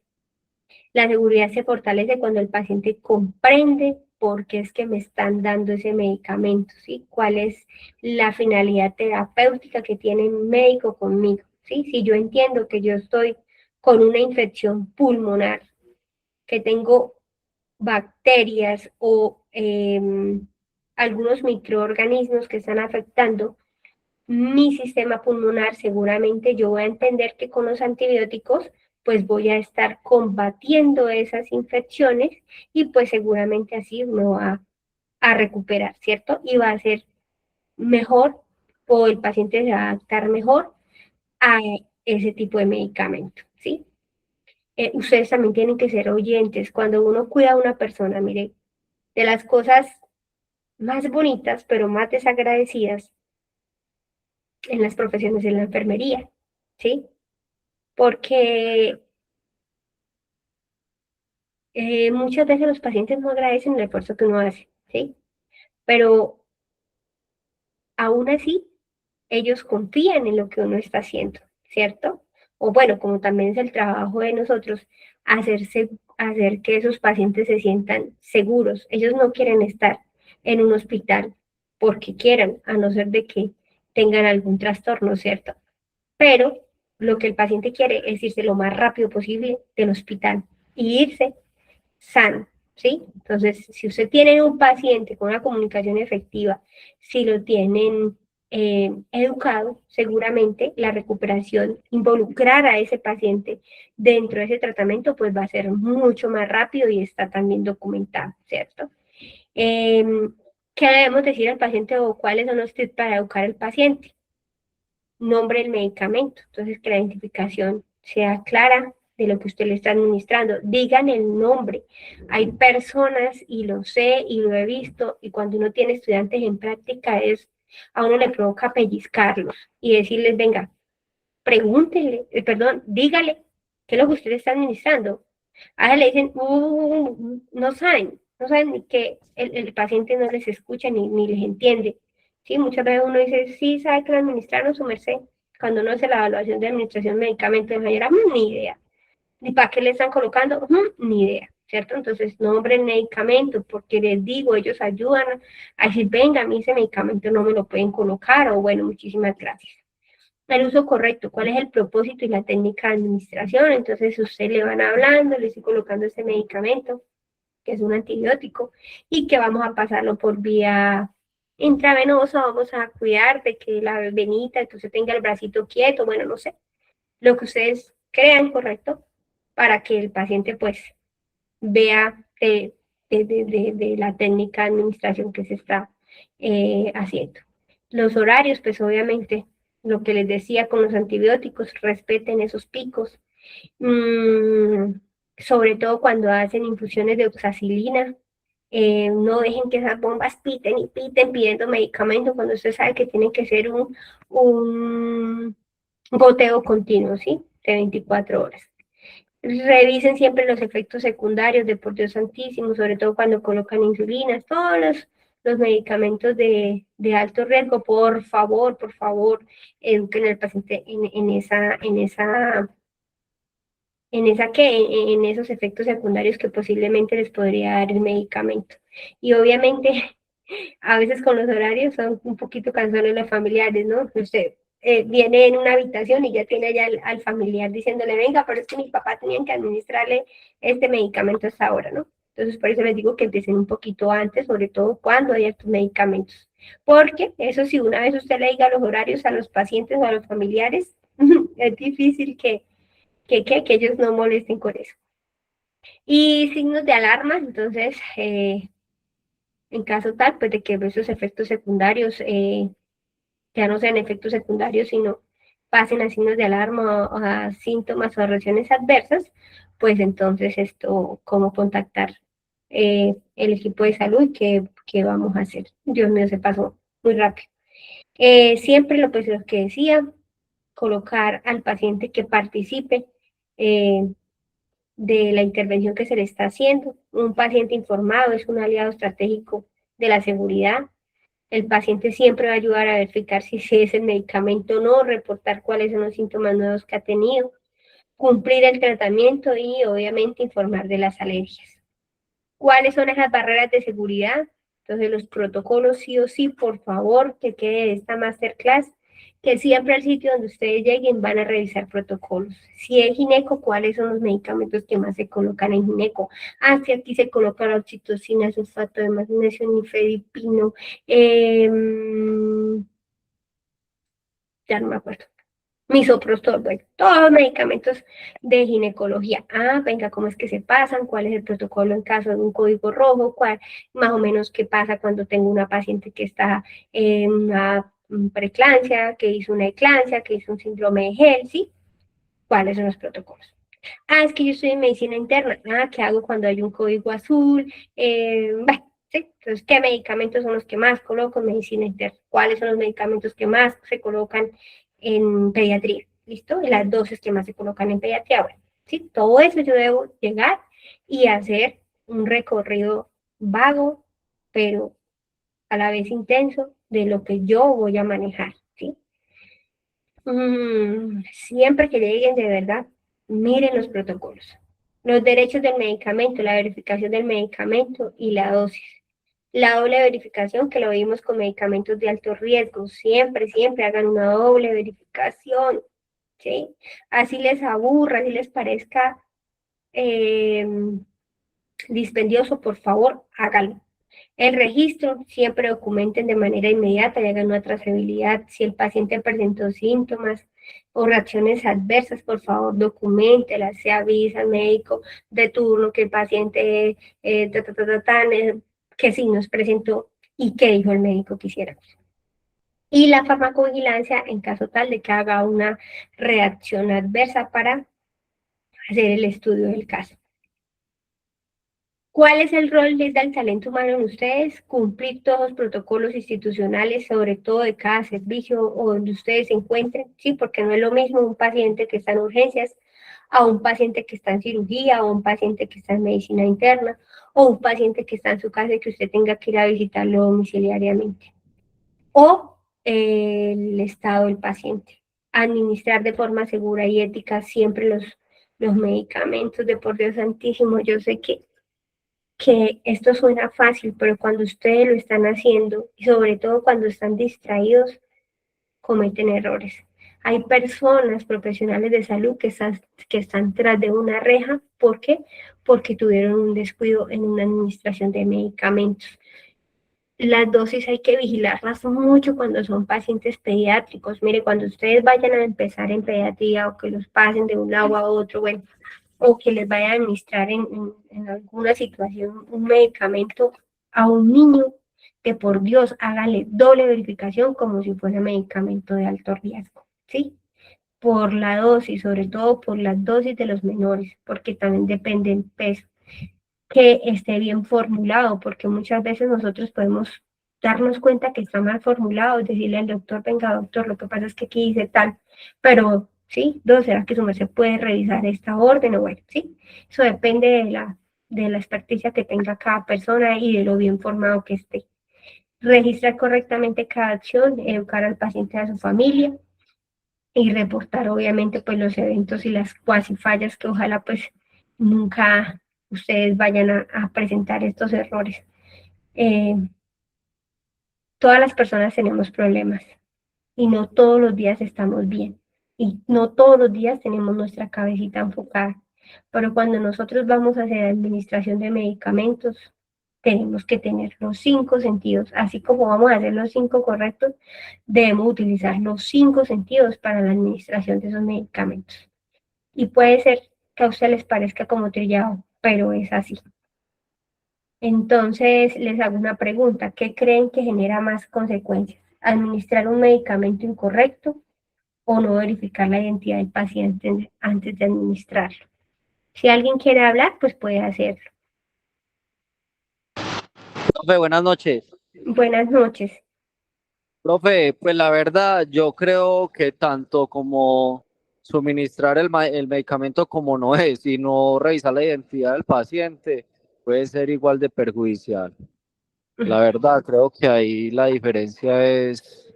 La seguridad se fortalece cuando el paciente comprende por qué es que me están dando ese medicamento, ¿sí? ¿Cuál es la finalidad terapéutica que tiene el médico conmigo? ¿Sí? Si yo entiendo que yo estoy con una infección pulmonar, que tengo bacterias o algunos microorganismos que están afectando mi sistema pulmonar, seguramente yo voy a entender que con los antibióticos pues voy a estar combatiendo esas infecciones y pues seguramente así me va a recuperar, ¿cierto? Y va a ser mejor o el paciente se va a adaptar mejor a ese tipo de medicamento, ¿sí? Ustedes también tienen que ser oyentes. Cuando uno cuida a una persona, mire, de las cosas más bonitas, pero más desagradecidas en las profesiones de la enfermería, ¿sí? Porque muchas veces los pacientes no agradecen el esfuerzo que uno hace, ¿sí? Pero aún así, ellos confían en lo que uno está haciendo, ¿cierto? O bueno, como también es el trabajo de nosotros, hacer que esos pacientes se sientan seguros. Ellos no quieren estar en un hospital porque quieran, a no ser de que tengan algún trastorno, ¿cierto? Pero lo que el paciente quiere es irse lo más rápido posible del hospital y irse sano, ¿sí? Entonces, si usted tiene un paciente con una comunicación efectiva, si lo tienen educado, seguramente la recuperación, involucrar a ese paciente dentro de ese tratamiento, pues va a ser mucho más rápido y está también documentado, ¿cierto? ¿Qué debemos decir al paciente o cuáles son los tips para educar al paciente? Nombre del medicamento, entonces que la identificación sea clara, de lo que usted le está administrando. Digan el nombre. Hay personas, y lo sé y lo he visto, y cuando uno tiene estudiantes en práctica, a uno le provoca pellizcarlos y decirles, venga, pregúntenle, perdón, dígale qué es lo que usted está administrando. A le dicen, no saben ni que el paciente no les escucha ni les entiende. Sí, muchas veces uno dice, sí, sabe que lo administraron su merced. Cuando uno hace la evaluación de administración de medicamentos, señora, ni idea. ¿Ni para qué le están colocando? Ni idea, ¿cierto? Entonces, nombre el medicamento, porque les digo, ellos ayudan a decir, venga, a mí ese medicamento no me lo pueden colocar, o bueno, muchísimas gracias. El uso correcto, cuál es el propósito y la técnica de administración. Entonces, usted le van hablando, le estoy colocando ese medicamento, que es un antibiótico, y que vamos a pasarlo por vía intravenosa, vamos a cuidar de que la venita, que usted tenga el bracito quieto, bueno, no sé, lo que ustedes crean correcto, para que el paciente pues vea de la técnica de administración que se está haciendo. Los horarios, pues obviamente, lo que les decía con los antibióticos, respeten esos picos, sobre todo cuando hacen infusiones de oxacilina. No dejen que esas bombas piten y piten pidiendo medicamentos cuando usted sabe que tiene que ser un goteo continuo, ¿sí? De 24 horas. Revisen siempre los efectos secundarios de por Dios santísimo, sobre todo cuando colocan insulinas, todos los medicamentos de alto riesgo, por favor, eduquen al paciente en esos efectos secundarios que posiblemente les podría dar el medicamento. Y obviamente, a veces con los horarios son un poquito cansones los familiares, ¿no? Usted viene en una habitación y ya tiene allá al familiar diciéndole, venga, pero es que mis papás tenían que administrarle este medicamento hasta ahora, ¿no? Entonces, por eso les digo que empiecen un poquito antes, sobre todo cuando hay estos medicamentos. Porque eso, si una vez usted le diga los horarios a los pacientes o a los familiares, es difícil que ellos no molesten con eso. Y signos de alarma, entonces, en caso tal, pues de que esos efectos secundarios ya no sean efectos secundarios, sino pasen a signos de alarma o a síntomas o a reacciones adversas, pues entonces esto, cómo contactar el equipo de salud, qué vamos a hacer. Dios mío, se pasó muy rápido. Siempre pues, lo que decía, colocar al paciente que participe de la intervención que se le está haciendo. Un paciente informado es un aliado estratégico de la seguridad. El paciente siempre va a ayudar a verificar si es el medicamento o no, reportar cuáles son los síntomas nuevos que ha tenido, cumplir el tratamiento y obviamente informar de las alergias. ¿Cuáles son esas barreras de seguridad? Entonces los protocolos sí o sí, por favor, que quede esta masterclass, que siempre al sitio donde ustedes lleguen van a revisar protocolos. Si es gineco, ¿cuáles son los medicamentos que más se colocan en gineco? Si aquí se coloca la oxitocina, sulfato de magnesio, nifedipino, ya no me acuerdo. Misoprostol, bueno, todos los medicamentos de ginecología. Venga, ¿cómo es que se pasan? ¿Cuál es el protocolo en caso de un código rojo? ¿Cuál, más o menos, qué pasa cuando tengo una paciente que está en una preeclampsia, que hizo una eclampsia, que hizo un síndrome de Hell, ¿sí? ¿Cuáles son los protocolos? Es que yo estoy en medicina interna. ¿Qué hago cuando hay un código azul? ¿Sí? Entonces, ¿qué medicamentos son los que más coloco en medicina interna? ¿Cuáles son los medicamentos que más se colocan en pediatría? ¿Listo? Las dosis que más se colocan en pediatría. Bueno, ¿sí? Todo eso yo debo llegar y hacer un recorrido vago, pero a la vez intenso, de lo que yo voy a manejar, ¿sí? Siempre que lleguen, de verdad, miren los protocolos. Los derechos del medicamento, la verificación del medicamento y la dosis. La doble verificación, que lo vimos con medicamentos de alto riesgo. Siempre, siempre hagan una doble verificación, ¿sí? Así les aburra, así les parezca dispendioso, por favor, háganlo. El registro, siempre documenten de manera inmediata y hagan una trazabilidad. Si el paciente presentó síntomas o reacciones adversas, por favor, documentelas, se avisa al médico de turno que el paciente qué signos presentó y qué dijo el médico que hiciera. Y la farmacovigilancia en caso tal de que haga una reacción adversa para hacer el estudio del caso. ¿Cuál es el rol del talento humano en ustedes? Cumplir todos los protocolos institucionales, sobre todo de cada servicio o donde ustedes se encuentren, ¿sí? Porque no es lo mismo un paciente que está en urgencias a un paciente que está en cirugía, o un paciente que está en medicina interna, o un paciente que está en su casa y que usted tenga que ir a visitarlo domiciliariamente. O el estado del paciente. Administrar de forma segura y ética siempre los medicamentos. De por Dios santísimo, yo sé que esto suena fácil, pero cuando ustedes lo están haciendo, y sobre todo cuando están distraídos, cometen errores. Hay personas, profesionales de salud, que están tras de una reja. ¿Por qué? Porque tuvieron un descuido en una administración de medicamentos. Las dosis hay que vigilarlas mucho cuando son pacientes pediátricos. Mire, cuando ustedes vayan a empezar en pediatría o que los pasen de un lado a otro, bueno, o que les vaya a administrar en alguna situación un medicamento a un niño, que por Dios hágale doble verificación como si fuera medicamento de alto riesgo, ¿sí? Por la dosis, sobre todo por las dosis de los menores, porque también depende del peso, que esté bien formulado, porque muchas veces nosotros podemos darnos cuenta que está mal formulado, decirle al doctor, venga doctor, lo que pasa es que aquí dice tal, pero sí, ¿será que su merced puede revisar esta orden? O bueno, sí, eso depende de la experticia que tenga cada persona y de lo bien formado que esté. Registrar correctamente cada acción, educar al paciente y a su familia, y reportar obviamente pues los eventos y las cuasi fallas, que ojalá pues nunca ustedes vayan a presentar estos errores. Eh, Todas las personas tenemos problemas y no todos los días estamos bien y no todos los días tenemos nuestra cabecita enfocada, pero cuando nosotros vamos a hacer administración de medicamentos, tenemos que tener los 5 sentidos, así como vamos a hacer los 5 correctos, debemos utilizar los 5 sentidos para la administración de esos medicamentos. Y puede ser que a ustedes les parezca como trillado, pero es así. Entonces, les hago una pregunta. ¿Qué creen que genera más consecuencias? ¿Administrar un medicamento incorrecto o no verificar la identidad del paciente antes de administrarlo? Si alguien quiere hablar, pues puede hacerlo.
Profe, buenas noches.
Buenas noches.
Profe, pues la verdad, yo creo que tanto como suministrar el medicamento como no es y no revisar la identidad del paciente puede ser igual de perjudicial. La verdad, creo que ahí la diferencia es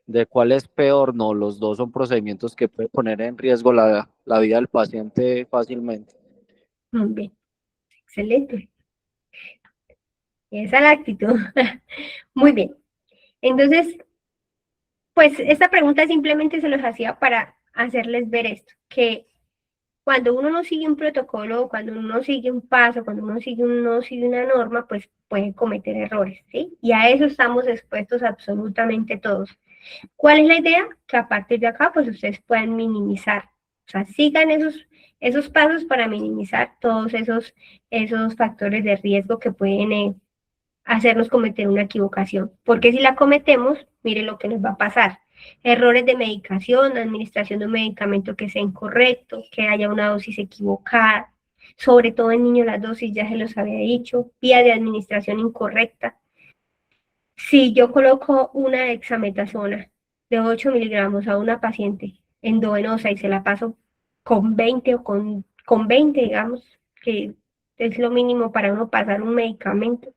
de cuál es peor. No, los dos son procedimientos que pueden poner en riesgo la vida del paciente fácilmente.
Muy bien, excelente. Esa es la actitud. Muy bien. Entonces, pues esta pregunta simplemente se los hacía para hacerles ver esto, que cuando uno no sigue un protocolo, cuando uno no sigue un paso, cuando uno no sigue una norma, pues puede cometer errores, ¿sí? Y a eso estamos expuestos absolutamente todos. ¿Cuál es la idea? Que a partir de acá, pues ustedes puedan minimizar, o sea, sigan esos pasos para minimizar todos esos factores de riesgo que pueden hacernos cometer una equivocación. Porque si la cometemos, mire lo que nos va a pasar. Errores de medicación, administración de un medicamento que sea incorrecto, que haya una dosis equivocada, sobre todo en niños las dosis, ya se los había dicho, vía de administración incorrecta. Si yo coloco una dexametasona de 8 miligramos a una paciente endovenosa y se la paso con 20 o con 20, digamos, que es lo mínimo para uno pasar un medicamento,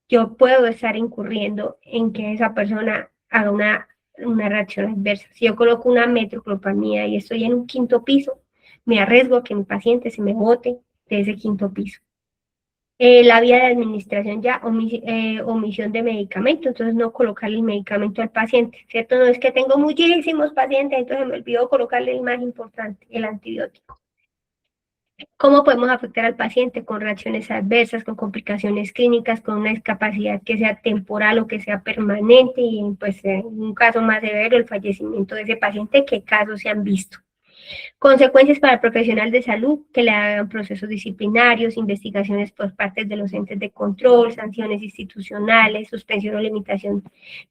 yo puedo estar incurriendo en que esa persona haga una reacción adversa. Si yo coloco una metoclopramida y estoy en un 5.º piso, me arriesgo a que mi paciente se me bote de ese 5.º piso. La vía de administración ya, omisión de medicamento, entonces no colocarle el medicamento al paciente, ¿cierto? No es que tengo muchísimos pacientes, entonces me olvido colocarle el más importante, el antibiótico. ¿Cómo podemos afectar al paciente? Con reacciones adversas, con complicaciones clínicas, con una discapacidad que sea temporal o que sea permanente, y pues en un caso más severo, el fallecimiento de ese paciente. ¿Qué casos se han visto? Consecuencias para el profesional de salud, que le hagan procesos disciplinarios, investigaciones por parte de los entes de control, sanciones institucionales, suspensión o limitación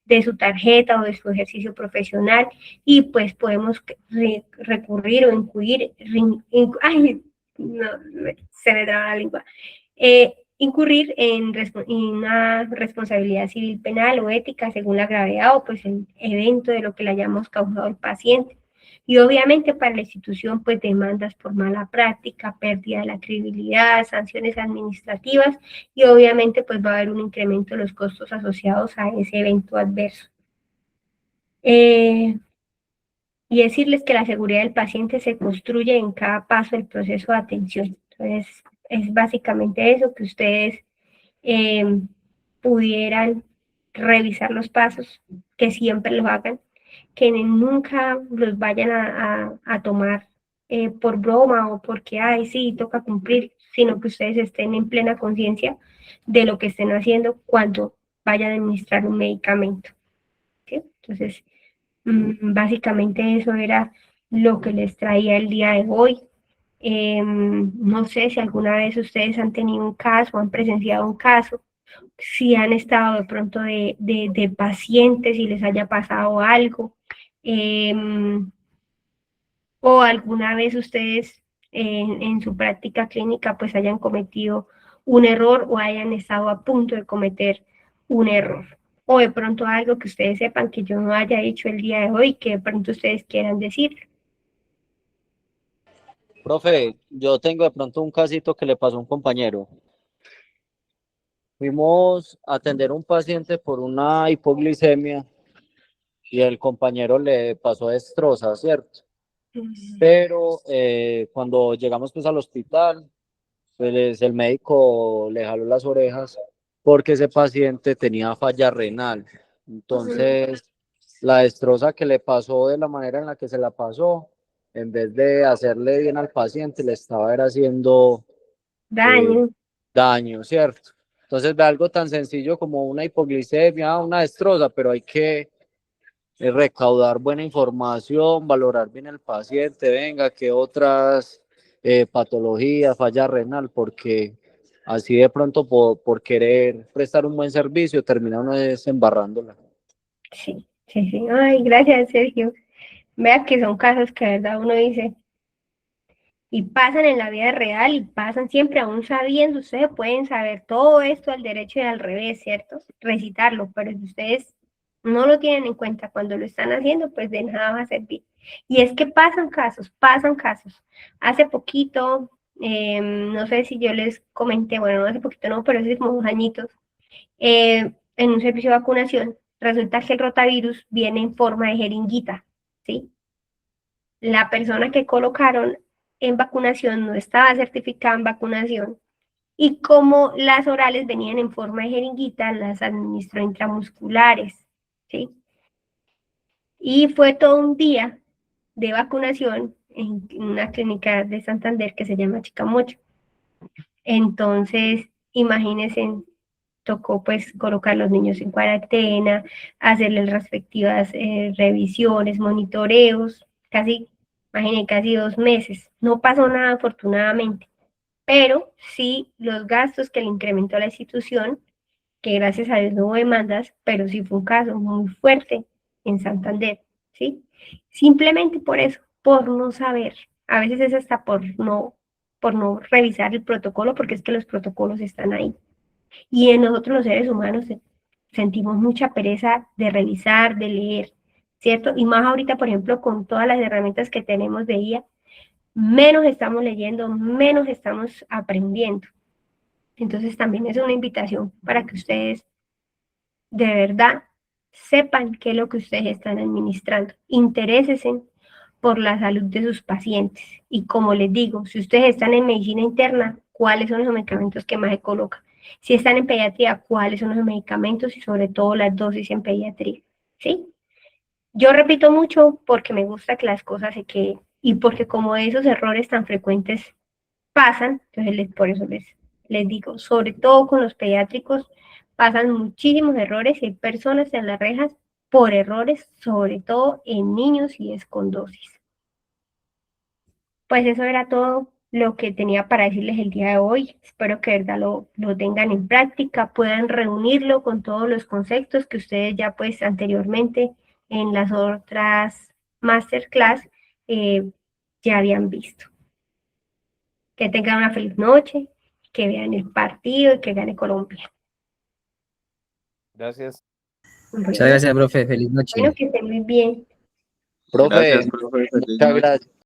de su tarjeta o de su ejercicio profesional, y pues podemos recurrir o no, se me traba la lengua. Incurrir en una responsabilidad civil, penal o ética según la gravedad o pues el evento de lo que le hayamos causado al paciente. Y obviamente para la institución pues demandas por mala práctica, pérdida de la credibilidad, sanciones administrativas y obviamente pues va a haber un incremento de los costos asociados a ese evento adverso. Y decirles que la seguridad del paciente se construye en cada paso del proceso de atención. Entonces, es básicamente eso, que ustedes pudieran revisar los pasos, que siempre los hagan, que nunca los vayan a tomar por broma o porque, ay, sí, toca cumplir, sino que ustedes estén en plena conciencia de lo que estén haciendo cuando vayan a administrar un medicamento. ¿Sí? Entonces, básicamente eso era lo que les traía el día de hoy. No sé si alguna vez ustedes han tenido un caso, han presenciado un caso, si han estado de pronto de pacientes y les haya pasado algo, o alguna vez ustedes en su práctica clínica pues hayan cometido un error o hayan estado a punto de cometer un error. O de pronto algo que ustedes sepan que yo no haya dicho el día de hoy, que de pronto ustedes quieran decir.
Profe, yo tengo de pronto un casito que le pasó a un compañero. Fuimos a atender a un paciente por una hipoglicemia y el compañero le pasó destroza, ¿cierto? Pero cuando llegamos pues al hospital, pues el médico le jaló las orejas porque ese paciente tenía falla renal. Entonces, la destroza que le pasó de la manera en la que se la pasó, en vez de hacerle bien al paciente, le estaba haciendo
Daño.
daño, ¿cierto? Entonces, ve algo tan sencillo como una hipoglicemia, una destroza, pero hay que recaudar buena información, valorar bien el paciente, venga, qué otras patologías, falla renal, porque así de pronto por querer prestar un buen servicio termina uno desembarrándola.
Sí, sí, sí. Ay, gracias, Sergio. Vea que son casos que de verdad uno dice, y pasan en la vida real y pasan siempre, aún sabiendo, ustedes pueden saber todo esto al derecho y al revés, ¿cierto? Recitarlo, pero si ustedes no lo tienen en cuenta cuando lo están haciendo, pues de nada va a servir. Y es que pasan casos, pasan casos. Hace poquito, no sé si yo les comenté, bueno, no hace poquito no, pero hace como 2 añitos, en un servicio de vacunación, resulta que el rotavirus viene en forma de jeringuita, ¿sí? La persona que colocaron en vacunación no estaba certificada en vacunación y como las orales venían en forma de jeringuita, las administró intramusculares, ¿sí? Y fue todo un día de vacunación en una clínica de Santander que se llama Chicamocha. Entonces, imagínense, tocó pues colocar a los niños en cuarentena, hacerles respectivas revisiones, monitoreos, imagínense, casi 2 meses. No pasó nada afortunadamente, pero sí los gastos que le incrementó a la institución, que gracias a Dios no hubo demandas, pero sí fue un caso muy fuerte en Santander, ¿sí? Simplemente por eso, por no saber. A veces es hasta por no revisar el protocolo, porque es que los protocolos están ahí. Y en nosotros los seres humanos sentimos mucha pereza de revisar, de leer, ¿cierto? Y más ahorita, por ejemplo, con todas las herramientas que tenemos de IA, menos estamos leyendo, menos estamos aprendiendo. Entonces también es una invitación para que ustedes de verdad sepan qué es lo que ustedes están administrando. Interésense por la salud de sus pacientes. Y como les digo, si ustedes están en medicina interna, ¿cuáles son los medicamentos que más se colocan? Si están en pediatría, ¿cuáles son los medicamentos y sobre todo las dosis en pediatría? ¿Sí? Yo repito mucho porque me gusta que las cosas se queden y porque como esos errores tan frecuentes pasan, entonces por eso les digo, sobre todo con los pediátricos, pasan muchísimos errores y hay personas en las rejas por errores, sobre todo en niños y es con dosis. Pues eso era todo lo que tenía para decirles el día de hoy. Espero que de verdad lo tengan en práctica, puedan reunirlo con todos los conceptos que ustedes ya pues anteriormente en las otras masterclass ya habían visto. Que tengan una feliz noche, que vean el partido y que gane Colombia.
Gracias.
Muchas gracias, profe. Feliz noche.
Bueno, que estén muy bien.
Profe,
Gracias, profe. Feliz
muchas
noche.
gracias.